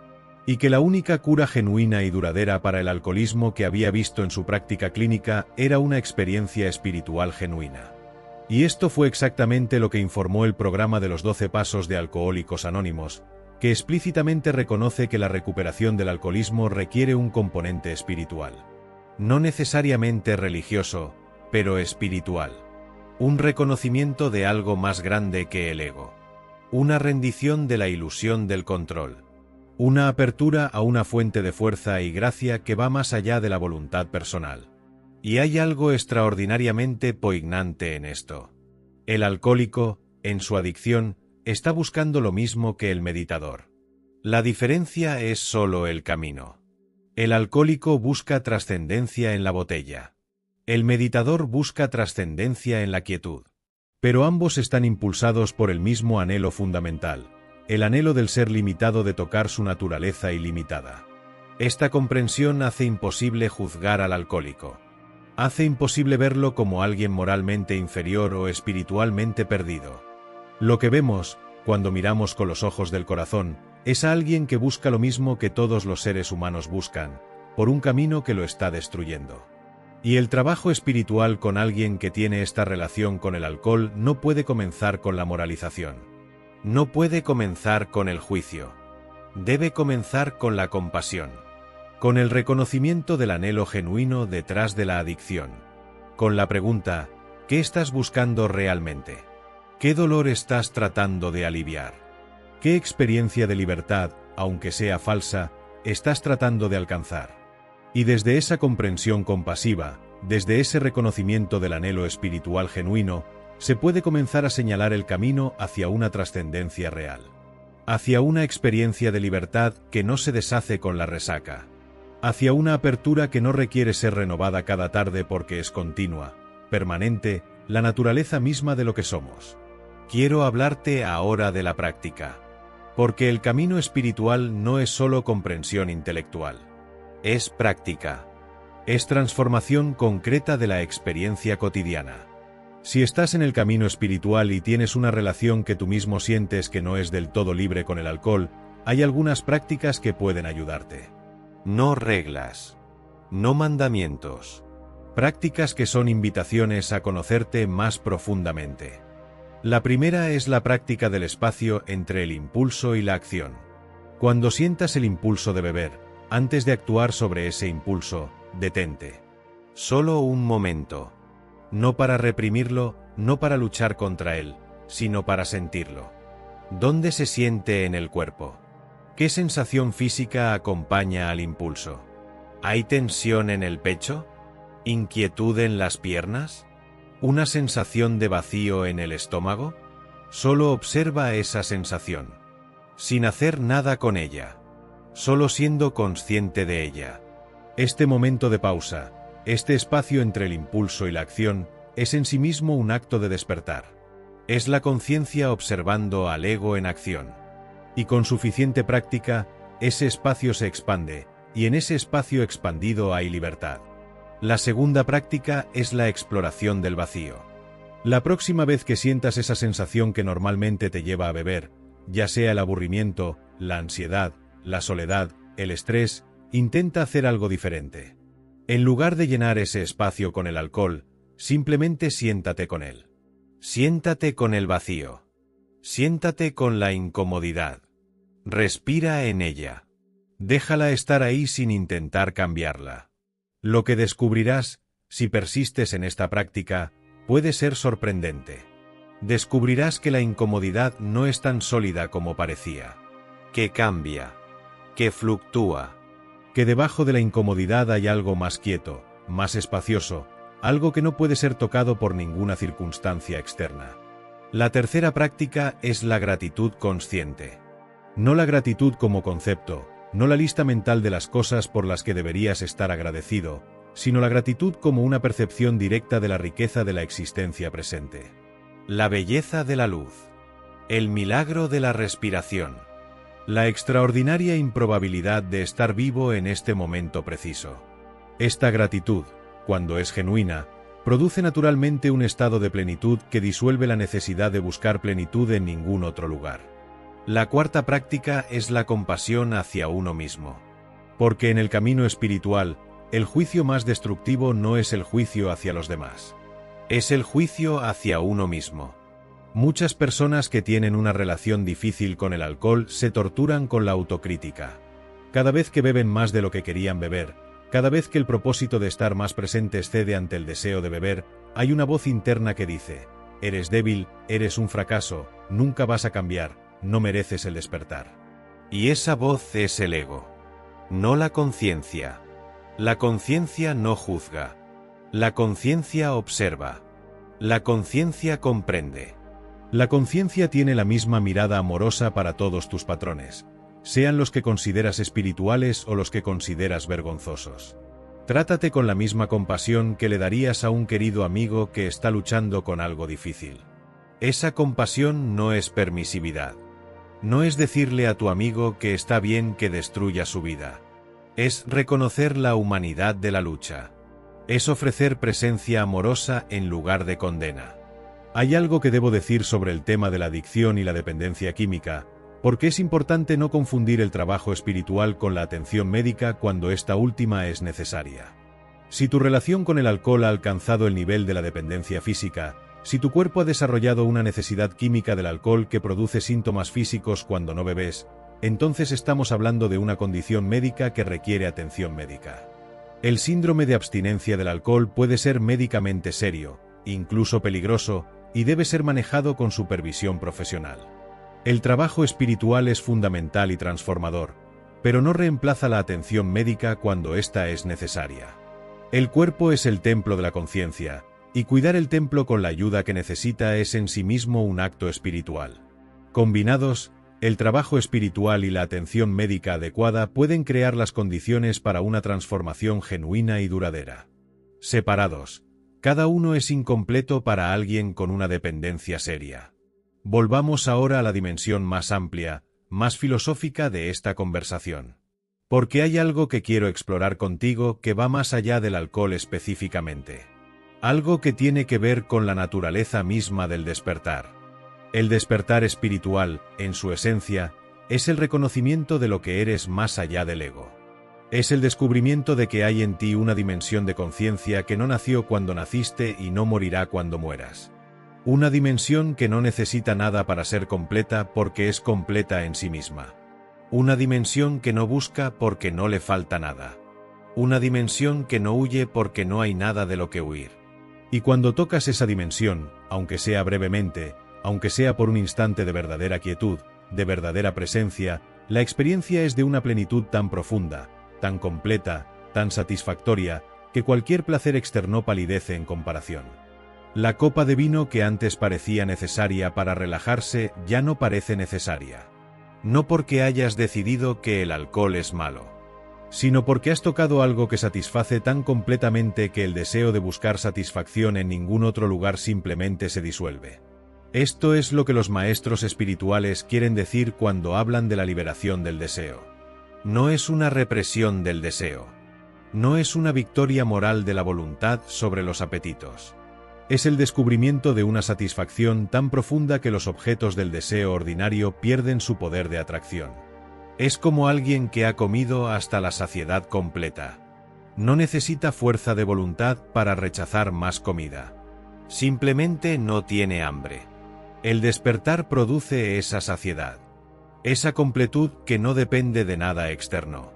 Y que la única cura genuina y duradera para el alcoholismo que había visto en su práctica clínica era una experiencia espiritual genuina. Y esto fue exactamente lo que informó el programa de los 12 Pasos de Alcohólicos Anónimos, que explícitamente reconoce que la recuperación del alcoholismo requiere un componente espiritual. No necesariamente religioso, pero espiritual. Un reconocimiento de algo más grande que el ego. Una rendición de la ilusión del control. una apertura a una fuente de fuerza y gracia que va más allá de la voluntad personal. Y hay algo extraordinariamente poignante en esto. El alcohólico, en su adicción, está buscando lo mismo que el meditador. La diferencia es solo el camino. El alcohólico busca trascendencia en la botella. El meditador busca trascendencia en la quietud. Pero ambos están impulsados por el mismo anhelo fundamental, el anhelo del ser limitado de tocar su naturaleza ilimitada. Esta comprensión hace imposible juzgar al alcohólico. Hace imposible verlo como alguien moralmente inferior o espiritualmente perdido. Lo que vemos, cuando miramos con los ojos del corazón, es a alguien que busca lo mismo que todos los seres humanos buscan, por un camino que lo está destruyendo. Y el trabajo espiritual con alguien que tiene esta relación con el alcohol no puede comenzar con la moralización. No puede comenzar con el juicio. Debe comenzar con la compasión. Con el reconocimiento del anhelo genuino detrás de la adicción. Con la pregunta, ¿qué estás buscando realmente? ¿Qué dolor estás tratando de aliviar? ¿Qué experiencia de libertad, aunque sea falsa, estás tratando de alcanzar? Y desde esa comprensión compasiva, desde ese reconocimiento del anhelo espiritual genuino, se puede comenzar a señalar el camino hacia una trascendencia real. Hacia una experiencia de libertad que no se deshace con la resaca. Hacia una apertura que no requiere ser renovada cada tarde porque es continua, permanente, la naturaleza misma de lo que somos. Quiero hablarte ahora de la práctica. Porque el camino espiritual no es solo comprensión intelectual. Es práctica. Es transformación concreta de la experiencia cotidiana. Si estás en el camino espiritual y tienes una relación que tú mismo sientes que no es del todo libre con el alcohol, hay algunas prácticas que pueden ayudarte. No reglas. No mandamientos. Prácticas que son invitaciones a conocerte más profundamente. La primera es la práctica del espacio entre el impulso y la acción. Cuando sientas el impulso de beber, antes de actuar sobre ese impulso, detente. Solo un momento. No para reprimirlo, no para luchar contra él, sino para sentirlo. ¿Dónde se siente en el cuerpo? ¿Qué sensación física acompaña al impulso? ¿Hay tensión en el pecho? ¿Inquietud en las piernas? ¿Una sensación de vacío en el estómago? Solo observa esa sensación, sin hacer nada con ella, solo siendo consciente de ella. Este momento de pausa, este espacio entre el impulso y la acción, es en sí mismo un acto de despertar. Es la conciencia observando al ego en acción. Y con suficiente práctica, ese espacio se expande, y en ese espacio expandido hay libertad. La segunda práctica es la exploración del vacío. La próxima vez que sientas esa sensación que normalmente te lleva a beber, ya sea el aburrimiento, la ansiedad, la soledad, el estrés, intenta hacer algo diferente. En lugar de llenar ese espacio con el alcohol, simplemente siéntate con él. Siéntate con el vacío. Siéntate con la incomodidad. Respira en ella. Déjala estar ahí sin intentar cambiarla. Lo que descubrirás, si persistes en esta práctica, puede ser sorprendente. Descubrirás que la incomodidad no es tan sólida como parecía. Que cambia. Que fluctúa. Que debajo de la incomodidad hay algo más quieto, más espacioso, algo que no puede ser tocado por ninguna circunstancia externa. La tercera práctica es la gratitud consciente. No la gratitud como concepto, no la lista mental de las cosas por las que deberías estar agradecido, sino la gratitud como una percepción directa de la riqueza de la existencia presente. La belleza de la luz. El milagro de la respiración. La extraordinaria improbabilidad de estar vivo en este momento preciso. Esta gratitud, cuando es genuina, produce naturalmente un estado de plenitud que disuelve la necesidad de buscar plenitud en ningún otro lugar. La cuarta práctica es la compasión hacia uno mismo. Porque en el camino espiritual, el juicio más destructivo no es el juicio hacia los demás. Es el juicio hacia uno mismo. Muchas personas que tienen una relación difícil con el alcohol se torturan con la autocrítica. Cada vez que beben más de lo que querían beber, cada vez que el propósito de estar más presentes cede ante el deseo de beber, hay una voz interna que dice: eres débil, eres un fracaso, nunca vas a cambiar, no mereces el despertar. Y esa voz es el ego, no la conciencia. La conciencia no juzga. La conciencia observa. La conciencia comprende. La conciencia tiene la misma mirada amorosa para todos tus patrones, sean los que consideras espirituales o los que consideras vergonzosos. Trátate con la misma compasión que le darías a un querido amigo que está luchando con algo difícil. Esa compasión no es permisividad. No es decirle a tu amigo que está bien que destruya su vida. Es reconocer la humanidad de la lucha. Es ofrecer presencia amorosa en lugar de condena. Hay algo que debo decir sobre el tema de la adicción y la dependencia química, porque es importante no confundir el trabajo espiritual con la atención médica cuando esta última es necesaria. Si tu relación con el alcohol ha alcanzado el nivel de la dependencia física, si tu cuerpo ha desarrollado una necesidad química del alcohol que produce síntomas físicos cuando no bebes, entonces estamos hablando de una condición médica que requiere atención médica. El síndrome de abstinencia del alcohol puede ser médicamente serio, incluso peligroso, y debe ser manejado con supervisión profesional. El trabajo espiritual es fundamental y transformador, pero no reemplaza la atención médica cuando ésta es necesaria. El cuerpo es el templo de la conciencia, y cuidar el templo con la ayuda que necesita es en sí mismo un acto espiritual. Combinados, el trabajo espiritual y la atención médica adecuada pueden crear las condiciones para una transformación genuina y duradera. Separados, cada uno es incompleto para alguien con una dependencia seria. Volvamos ahora a la dimensión más amplia, más filosófica de esta conversación. Porque hay algo que quiero explorar contigo que va más allá del alcohol específicamente. Algo que tiene que ver con la naturaleza misma del despertar. El despertar espiritual, en su esencia, es el reconocimiento de lo que eres más allá del ego. Es el descubrimiento de que hay en ti una dimensión de conciencia que no nació cuando naciste y no morirá cuando mueras. Una dimensión que no necesita nada para ser completa porque es completa en sí misma. Una dimensión que no busca porque no le falta nada. Una dimensión que no huye porque no hay nada de lo que huir. Y cuando tocas esa dimensión, aunque sea brevemente, aunque sea por un instante de verdadera quietud, de verdadera presencia, la experiencia es de una plenitud tan profunda, tan completa, tan satisfactoria, que cualquier placer externo palidece en comparación. La copa de vino que antes parecía necesaria para relajarse ya no parece necesaria. No porque hayas decidido que el alcohol es malo, sino porque has tocado algo que satisface tan completamente que el deseo de buscar satisfacción en ningún otro lugar simplemente se disuelve. Esto es lo que los maestros espirituales quieren decir cuando hablan de la liberación del deseo. No es una represión del deseo. No es una victoria moral de la voluntad sobre los apetitos. Es el descubrimiento de una satisfacción tan profunda que los objetos del deseo ordinario pierden su poder de atracción. Es como alguien que ha comido hasta la saciedad completa. No necesita fuerza de voluntad para rechazar más comida. Simplemente no tiene hambre. El despertar produce esa saciedad. Esa completud que no depende de nada externo.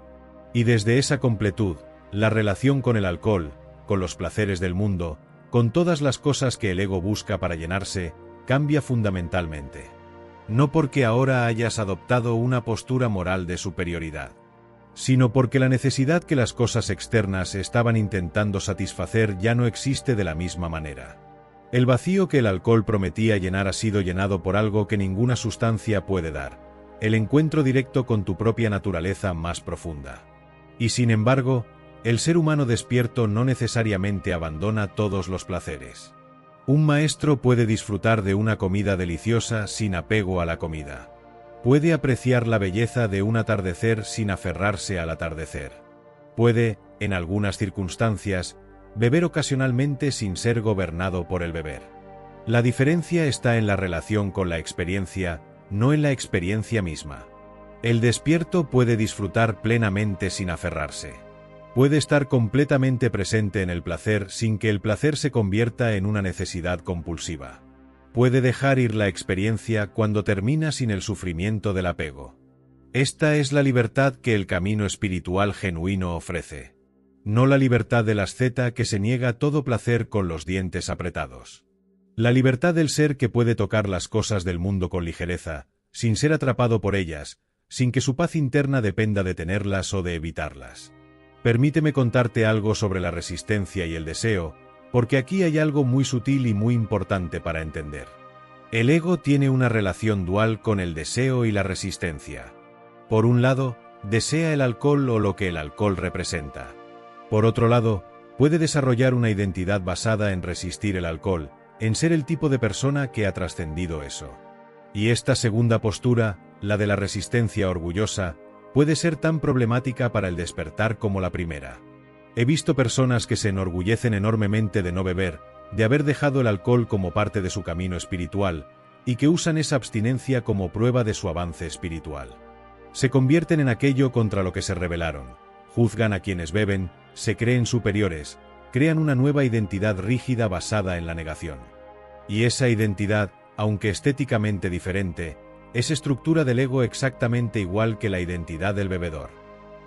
Y desde esa completud, la relación con el alcohol, con los placeres del mundo, con todas las cosas que el ego busca para llenarse, cambia fundamentalmente. No porque ahora hayas adoptado una postura moral de superioridad, sino porque la necesidad que las cosas externas estaban intentando satisfacer ya no existe de la misma manera. El vacío que el alcohol prometía llenar ha sido llenado por algo que ninguna sustancia puede dar, el encuentro directo con tu propia naturaleza más profunda. Y sin embargo, el ser humano despierto no necesariamente abandona todos los placeres. Un maestro puede disfrutar de una comida deliciosa sin apego a la comida. Puede apreciar la belleza de un atardecer sin aferrarse al atardecer. Puede, en algunas circunstancias, beber ocasionalmente sin ser gobernado por el beber. La diferencia está en la relación con la experiencia, no en la experiencia misma. El despierto puede disfrutar plenamente sin aferrarse. Puede estar completamente presente en el placer sin que el placer se convierta en una necesidad compulsiva. Puede dejar ir la experiencia cuando termina sin el sufrimiento del apego. Esta es la libertad que el camino espiritual genuino ofrece. No la libertad del asceta que se niega todo placer con los dientes apretados. La libertad del ser que puede tocar las cosas del mundo con ligereza, sin ser atrapado por ellas, sin que su paz interna dependa de tenerlas o de evitarlas. Permíteme contarte algo sobre la resistencia y el deseo, porque aquí hay algo muy sutil y muy importante para entender. El ego tiene una relación dual con el deseo y la resistencia. Por un lado, desea el alcohol o lo que el alcohol representa. Por otro lado, puede desarrollar una identidad basada en resistir el alcohol, en ser el tipo de persona que ha trascendido eso. Y esta segunda postura, la de la resistencia orgullosa, puede ser tan problemática para el despertar como la primera. He visto personas que se enorgullecen enormemente de no beber, de haber dejado el alcohol como parte de su camino espiritual, y que usan esa abstinencia como prueba de su avance espiritual. Se convierten en aquello contra lo que se rebelaron, juzgan a quienes beben, se creen superiores, crean una nueva identidad rígida basada en la negación. Y esa identidad, aunque estéticamente diferente, es estructura del ego exactamente igual que la identidad del bebedor.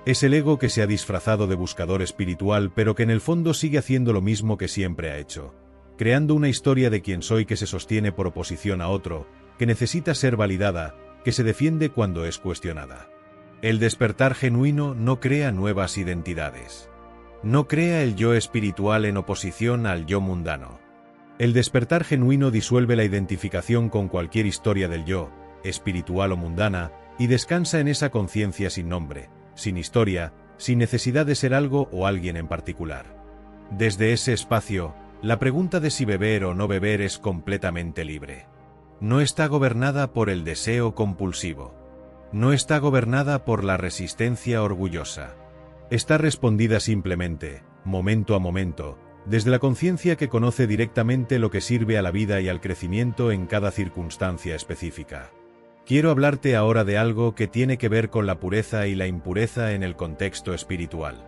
Es el ego que se ha disfrazado de buscador espiritual pero que en el fondo sigue haciendo lo mismo que siempre ha hecho, creando una historia de quién soy que se sostiene por oposición a otro, que necesita ser validada, que se defiende cuando es cuestionada. El despertar genuino no crea nuevas identidades. No crea el yo espiritual en oposición al yo mundano. El despertar genuino disuelve la identificación con cualquier historia del yo, espiritual o mundana, y descansa en esa conciencia sin nombre, sin historia, sin necesidad de ser algo o alguien en particular. Desde ese espacio, la pregunta de si beber o no beber es completamente libre. No está gobernada por el deseo compulsivo. No está gobernada por la resistencia orgullosa. Está respondida simplemente, momento a momento, desde la conciencia que conoce directamente lo que sirve a la vida y al crecimiento en cada circunstancia específica. Quiero hablarte ahora de algo que tiene que ver con la pureza y la impureza en el contexto espiritual.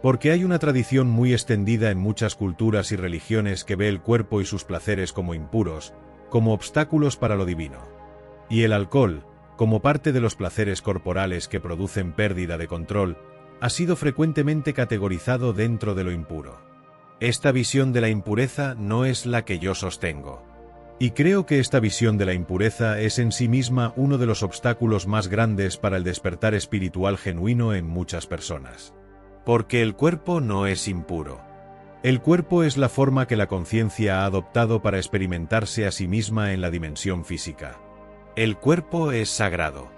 Porque hay una tradición muy extendida en muchas culturas y religiones que ve el cuerpo y sus placeres como impuros, como obstáculos para lo divino. Y el alcohol, como parte de los placeres corporales que producen pérdida de control, ha sido frecuentemente categorizado dentro de lo impuro. Esta visión de la impureza no es la que yo sostengo. Y creo que esta visión de la impureza es en sí misma uno de los obstáculos más grandes para el despertar espiritual genuino en muchas personas. Porque el cuerpo no es impuro. El cuerpo es la forma que la conciencia ha adoptado para experimentarse a sí misma en la dimensión física. El cuerpo es sagrado.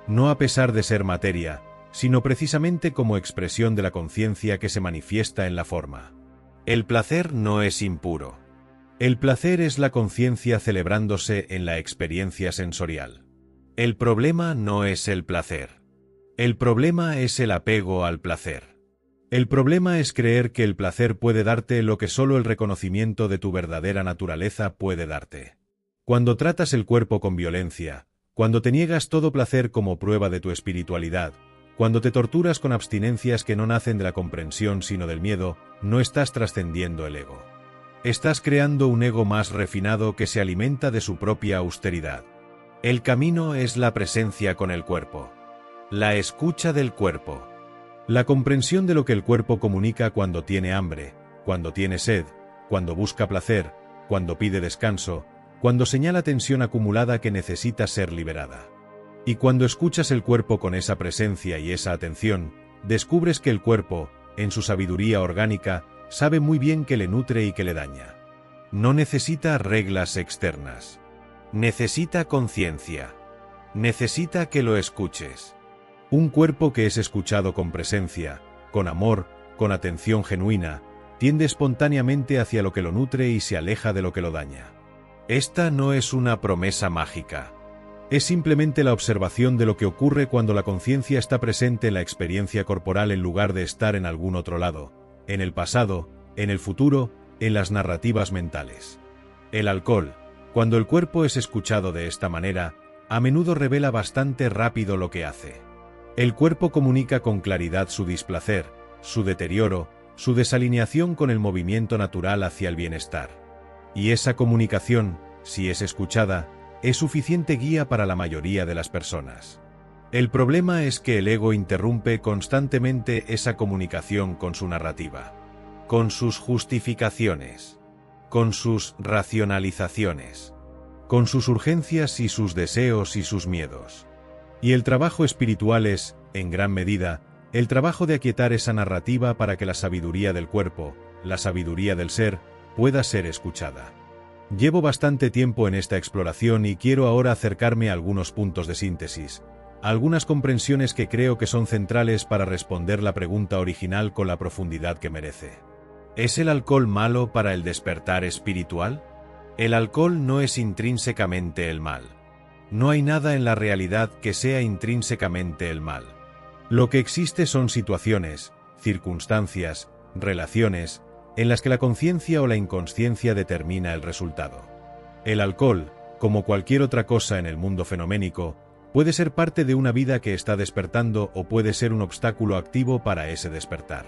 No a pesar de ser materia, sino precisamente como expresión de la conciencia que se manifiesta en la forma. El placer no es impuro. El placer es la conciencia celebrándose en la experiencia sensorial. El problema no es el placer. El problema es el apego al placer. El problema es creer que el placer puede darte lo que solo el reconocimiento de tu verdadera naturaleza puede darte. Cuando tratas el cuerpo con violencia, cuando te niegas todo placer como prueba de tu espiritualidad, cuando te torturas con abstinencias que no nacen de la comprensión sino del miedo, no estás trascendiendo el ego. Estás creando un ego más refinado que se alimenta de su propia austeridad. El camino es la presencia con el cuerpo. La escucha del cuerpo. La comprensión de lo que el cuerpo comunica cuando tiene hambre, cuando tiene sed, cuando busca placer, cuando pide descanso, cuando señala tensión acumulada que necesita ser liberada. Y cuando escuchas el cuerpo con esa presencia y esa atención, descubres que el cuerpo, en su sabiduría orgánica, sabe muy bien que le nutre y que le daña. No necesita reglas externas. Necesita conciencia. Necesita que lo escuches. Un cuerpo que es escuchado con presencia, con amor, con atención genuina, tiende espontáneamente hacia lo que lo nutre y se aleja de lo que lo daña. Esta no es una promesa mágica. Es simplemente la observación de lo que ocurre cuando la conciencia está presente en la experiencia corporal en lugar de estar en algún otro lado, en el pasado, en el futuro, en las narrativas mentales. El alcohol, cuando el cuerpo es escuchado de esta manera, a menudo revela bastante rápido lo que hace. El cuerpo comunica con claridad su displacer, su deterioro, su desalineación con el movimiento natural hacia el bienestar. Y esa comunicación, si es escuchada, es suficiente guía para la mayoría de las personas. El problema es que el ego interrumpe constantemente esa comunicación con su narrativa, con sus justificaciones, con sus racionalizaciones, con sus urgencias y sus deseos y sus miedos. Y el trabajo espiritual es, en gran medida, el trabajo de aquietar esa narrativa para que la sabiduría del cuerpo, la sabiduría del ser, pueda ser escuchada. Llevo bastante tiempo en esta exploración y quiero ahora acercarme a algunos puntos de síntesis, a algunas comprensiones que creo que son centrales para responder la pregunta original con la profundidad que merece. ¿Es el alcohol malo para el despertar espiritual? El alcohol no es intrínsecamente el mal. No hay nada en la realidad que sea intrínsecamente el mal. Lo que existe son situaciones, circunstancias, relaciones, en las que la conciencia o la inconsciencia determina el resultado. El alcohol, como cualquier otra cosa en el mundo fenoménico, puede ser parte de una vida que está despertando o puede ser un obstáculo activo para ese despertar.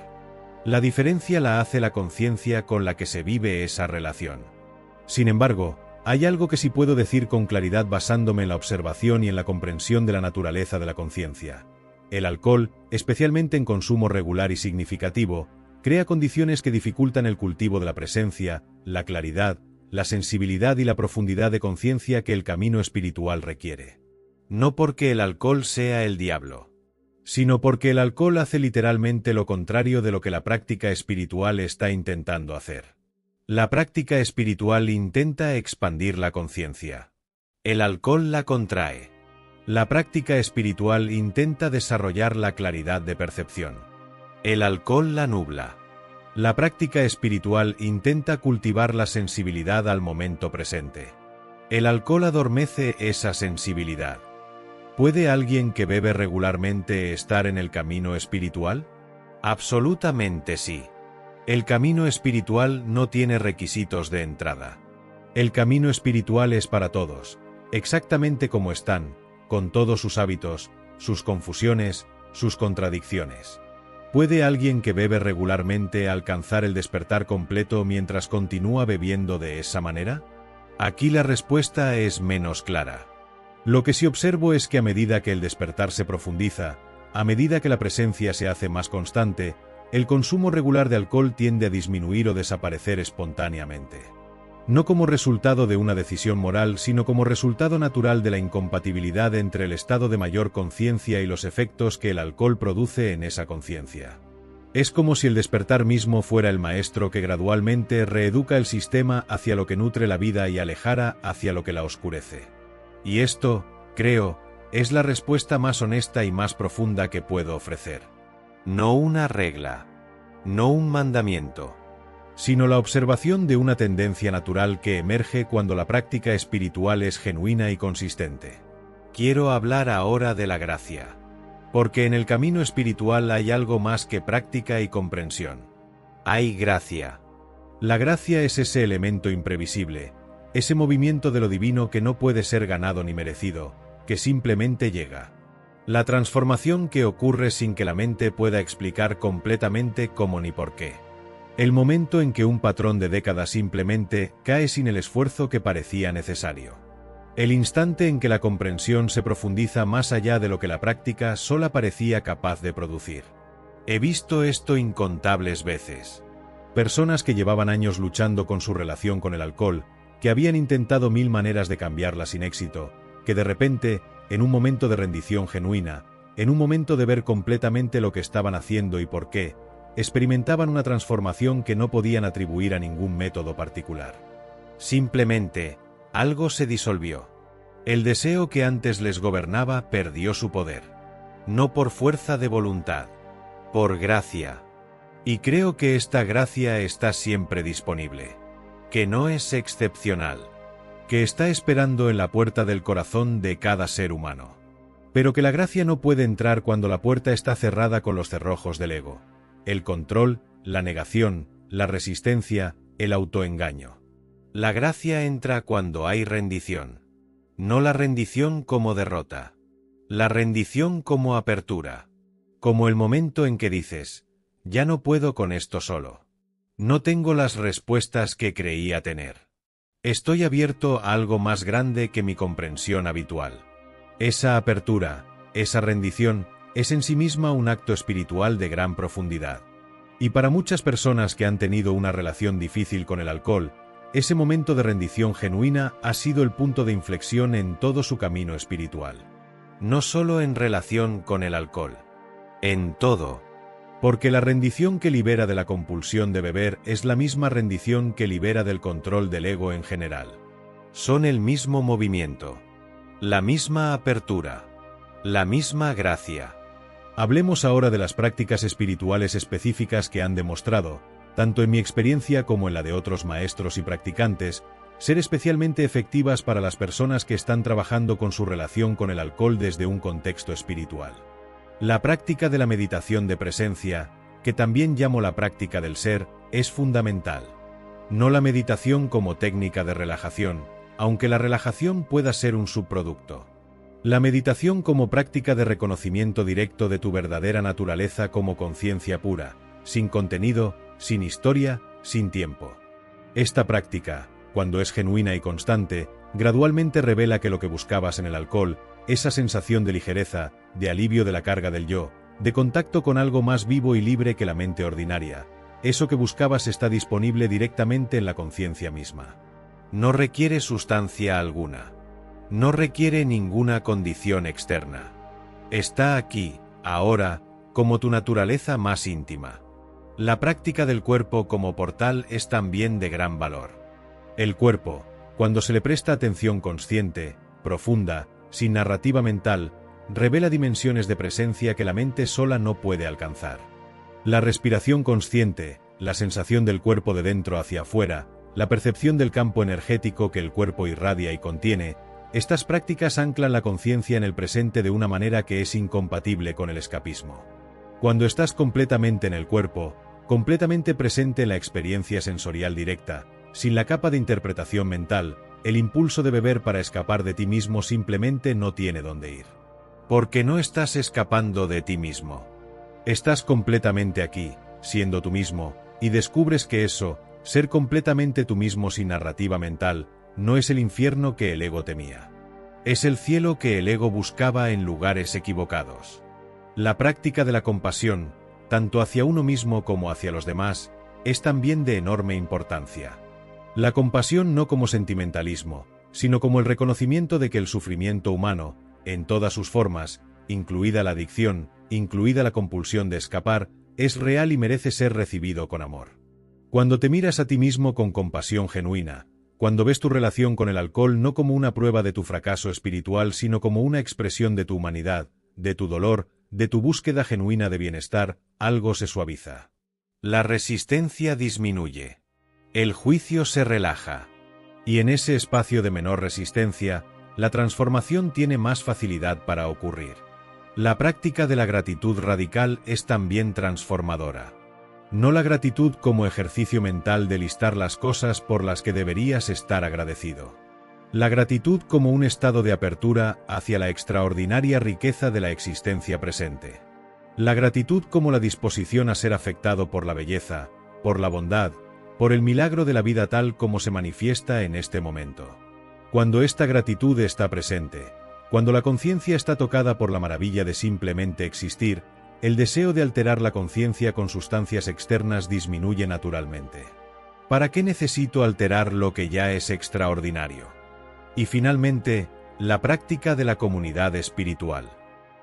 La diferencia la hace la conciencia con la que se vive esa relación. Sin embargo, hay algo que sí puedo decir con claridad basándome en la observación y en la comprensión de la naturaleza de la conciencia. El alcohol, especialmente en consumo regular y significativo, crea condiciones que dificultan el cultivo de la presencia, la claridad, la sensibilidad y la profundidad de conciencia que el camino espiritual requiere. No porque el alcohol sea el diablo, sino porque el alcohol hace literalmente lo contrario de lo que la práctica espiritual está intentando hacer. La práctica espiritual intenta expandir la conciencia. El alcohol la contrae. La práctica espiritual intenta desarrollar la claridad de percepción. El alcohol la nubla. La práctica espiritual intenta cultivar la sensibilidad al momento presente. El alcohol adormece esa sensibilidad. ¿Puede alguien que bebe regularmente estar en el camino espiritual? Absolutamente sí. El camino espiritual no tiene requisitos de entrada. El camino espiritual es para todos, exactamente como están, con todos sus hábitos, sus confusiones, sus contradicciones. ¿Puede alguien que bebe regularmente alcanzar el despertar completo mientras continúa bebiendo de esa manera? Aquí la respuesta es menos clara. Lo que sí observo es que a medida que el despertar se profundiza, a medida que la presencia se hace más constante, el consumo regular de alcohol tiende a disminuir o desaparecer espontáneamente. No como resultado de una decisión moral, sino como resultado natural de la incompatibilidad entre el estado de mayor conciencia y los efectos que el alcohol produce en esa conciencia. Es como si el despertar mismo fuera el maestro que gradualmente reeduca el sistema hacia lo que nutre la vida y alejara hacia lo que la oscurece. Y esto, creo, es la respuesta más honesta y más profunda que puedo ofrecer. No una regla, no un mandamiento, sino la observación de una tendencia natural que emerge cuando la práctica espiritual es genuina y consistente. Quiero hablar ahora de la gracia, porque en el camino espiritual hay algo más que práctica y comprensión. Hay gracia. La gracia es ese elemento imprevisible, ese movimiento de lo divino que no puede ser ganado ni merecido, que simplemente llega. La transformación que ocurre sin que la mente pueda explicar completamente cómo ni por qué. El momento en que un patrón de décadas simplemente cae sin el esfuerzo que parecía necesario. El instante en que la comprensión se profundiza más allá de lo que la práctica sola parecía capaz de producir. He visto esto incontables veces. Personas que llevaban años luchando con su relación con el alcohol, que habían intentado 1000 maneras de cambiarla sin éxito, que de repente, en un momento de rendición genuina, en un momento de ver completamente lo que estaban haciendo y por qué, experimentaban una transformación que no podían atribuir a ningún método particular. Simplemente, algo se disolvió. El deseo que antes les gobernaba perdió su poder. No por fuerza de voluntad, por gracia. Y creo que esta gracia está siempre disponible. Que no es excepcional. Que está esperando en la puerta del corazón de cada ser humano. Pero que la gracia no puede entrar cuando la puerta está cerrada con los cerrojos del ego, el control, la negación, la resistencia, el autoengaño. La gracia entra cuando hay rendición. No la rendición como derrota. La rendición como apertura. Como el momento en que dices, ya no puedo con esto solo. No tengo las respuestas que creía tener. Estoy abierto a algo más grande que mi comprensión habitual. Esa apertura, esa rendición, es en sí misma un acto espiritual de gran profundidad. Y para muchas personas que han tenido una relación difícil con el alcohol, ese momento de rendición genuina ha sido el punto de inflexión en todo su camino espiritual. no solo en relación con el alcohol. En todo. Porque la rendición que libera de la compulsión de beber es la misma rendición que libera del control del ego en general. Son el mismo movimiento, la misma apertura, la misma gracia. Hablemos ahora de las prácticas espirituales específicas que han demostrado, tanto en mi experiencia como en la de otros maestros y practicantes, ser especialmente efectivas para las personas que están trabajando con su relación con el alcohol desde un contexto espiritual. La práctica de la meditación de presencia, que también llamo la práctica del ser, es fundamental. No la meditación como técnica de relajación, aunque la relajación pueda ser un subproducto. La meditación como práctica de reconocimiento directo de tu verdadera naturaleza como conciencia pura, sin contenido, sin historia, sin tiempo. Esta práctica, cuando es genuina y constante, gradualmente revela que lo que buscabas en el alcohol, esa sensación de ligereza, de alivio de la carga del yo, de contacto con algo más vivo y libre que la mente ordinaria, eso que buscabas está disponible directamente en la conciencia misma. No requiere sustancia alguna. No requiere ninguna condición externa. Está aquí, ahora, como tu naturaleza más íntima. La práctica del cuerpo como portal es también de gran valor. El cuerpo, cuando se le presta atención consciente, profunda, sin narrativa mental, revela dimensiones de presencia que la mente sola no puede alcanzar. La respiración consciente, la sensación del cuerpo de dentro hacia afuera, la percepción del campo energético que el cuerpo irradia y contiene, estas prácticas anclan la conciencia en el presente de una manera que es incompatible con el escapismo. Cuando estás completamente en el cuerpo, completamente presente en la experiencia sensorial directa, sin la capa de interpretación mental, el impulso de beber para escapar de ti mismo simplemente no tiene dónde ir. Porque no estás escapando de ti mismo. Estás completamente aquí, siendo tú mismo, y descubres que eso, ser completamente tú mismo sin narrativa mental, no es el infierno que el ego temía. Es el cielo que el ego buscaba en lugares equivocados. La práctica de la compasión, tanto hacia uno mismo como hacia los demás, es también de enorme importancia. La compasión no como sentimentalismo, sino como el reconocimiento de que el sufrimiento humano, en todas sus formas, incluida la adicción, incluida la compulsión de escapar, es real y merece ser recibido con amor. Cuando te miras a ti mismo con compasión genuina, cuando ves tu relación con el alcohol no como una prueba de tu fracaso espiritual sino como una expresión de tu humanidad, de tu dolor, de tu búsqueda genuina de bienestar, algo se suaviza. La resistencia disminuye. El juicio se relaja. Y en ese espacio de menor resistencia, la transformación tiene más facilidad para ocurrir. La práctica de la gratitud radical es también transformadora. No la gratitud como ejercicio mental de listar las cosas por las que deberías estar agradecido. La gratitud como un estado de apertura hacia la extraordinaria riqueza de la existencia presente. La gratitud como la disposición a ser afectado por la belleza, por la bondad, por el milagro de la vida tal como se manifiesta en este momento. Cuando esta gratitud está presente, cuando la conciencia está tocada por la maravilla de simplemente existir, el deseo de alterar la conciencia con sustancias externas disminuye naturalmente. ¿Para qué necesito alterar lo que ya es extraordinario? Y finalmente, la práctica de la comunidad espiritual.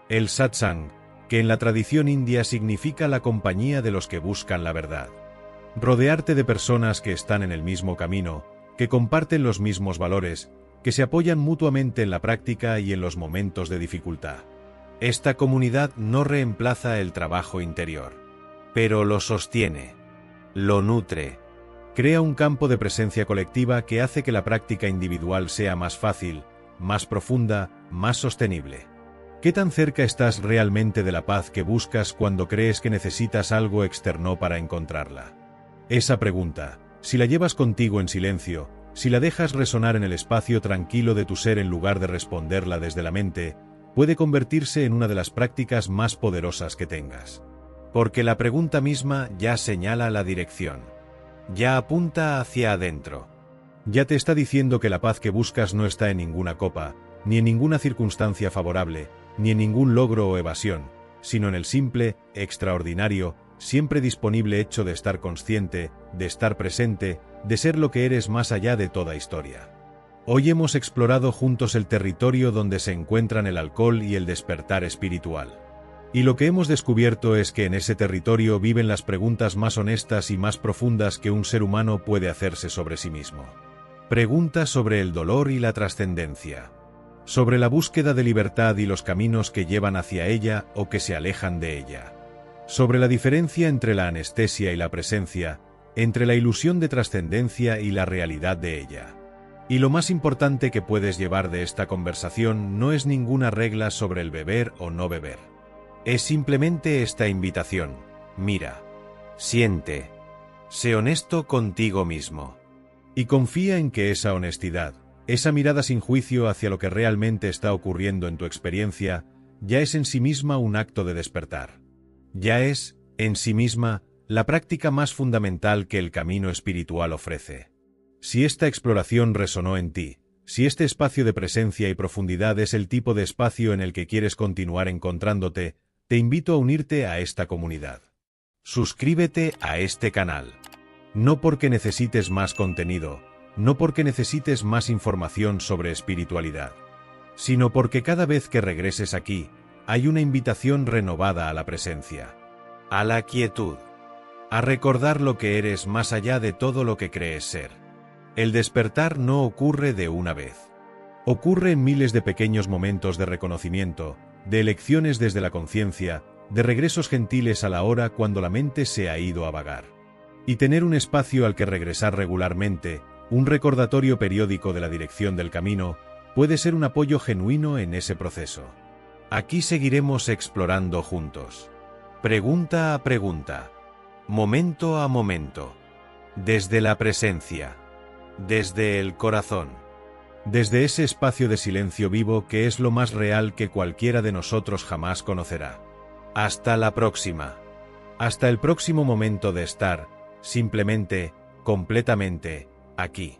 El satsang, que en la tradición india significa la compañía de los que buscan la verdad. Rodearte de personas que están en el mismo camino, que comparten los mismos valores, que se apoyan mutuamente en la práctica y en los momentos de dificultad. Esta comunidad no reemplaza el trabajo interior, pero lo sostiene, lo nutre, crea un campo de presencia colectiva que hace que la práctica individual sea más fácil, más profunda, más sostenible. ¿Qué tan cerca estás realmente de la paz que buscas cuando crees que necesitas algo externo para encontrarla? Esa pregunta, si la llevas contigo en silencio, si la dejas resonar en el espacio tranquilo de tu ser en lugar de responderla desde la mente, puede convertirse en una de las prácticas más poderosas que tengas. Porque la pregunta misma ya señala la dirección. Ya apunta hacia adentro. Ya te está diciendo que la paz que buscas no está en ninguna copa, ni en ninguna circunstancia favorable, ni en ningún logro o evasión, sino en el simple, extraordinario, siempre disponible hecho de estar consciente, de estar presente, de ser lo que eres más allá de toda historia. Hoy hemos explorado juntos el territorio donde se encuentran el alcohol y el despertar espiritual. Y lo que hemos descubierto es que en ese territorio viven las preguntas más honestas y más profundas que un ser humano puede hacerse sobre sí mismo. Preguntas sobre el dolor y la trascendencia. Sobre la búsqueda de libertad y los caminos que llevan hacia ella o que se alejan de ella. Sobre la diferencia entre la anestesia y la presencia, entre la ilusión de trascendencia y la realidad de ella. Y lo más importante que puedes llevar de esta conversación no es ninguna regla sobre el beber o no beber. Es simplemente esta invitación: mira, siente, sé honesto contigo mismo. Y confía en que esa honestidad, esa mirada sin juicio hacia lo que realmente está ocurriendo en tu experiencia, ya es en sí misma un acto de despertar. Ya es, en sí misma, la práctica más fundamental que el camino espiritual ofrece. Si esta exploración resonó en ti, si este espacio de presencia y profundidad es el tipo de espacio en el que quieres continuar encontrándote, te invito a unirte a esta comunidad. Suscríbete a este canal. No porque necesites más contenido, no porque necesites más información sobre espiritualidad, sino porque cada vez que regreses aquí, hay una invitación renovada a la presencia, a la quietud, a recordar lo que eres más allá de todo lo que crees ser. El despertar no ocurre de una vez. Ocurre en miles de pequeños momentos de reconocimiento, de elecciones desde la conciencia, de regresos gentiles a la hora cuando la mente se ha ido a vagar. Y tener un espacio al que regresar regularmente, un recordatorio periódico de la dirección del camino, puede ser un apoyo genuino en ese proceso. Aquí seguiremos explorando juntos. Pregunta a pregunta. Momento a momento. Desde la presencia. Desde el corazón. Desde ese espacio de silencio vivo que es lo más real que cualquiera de nosotros jamás conocerá. Hasta la próxima. Hasta el próximo momento de estar, simplemente, completamente, aquí.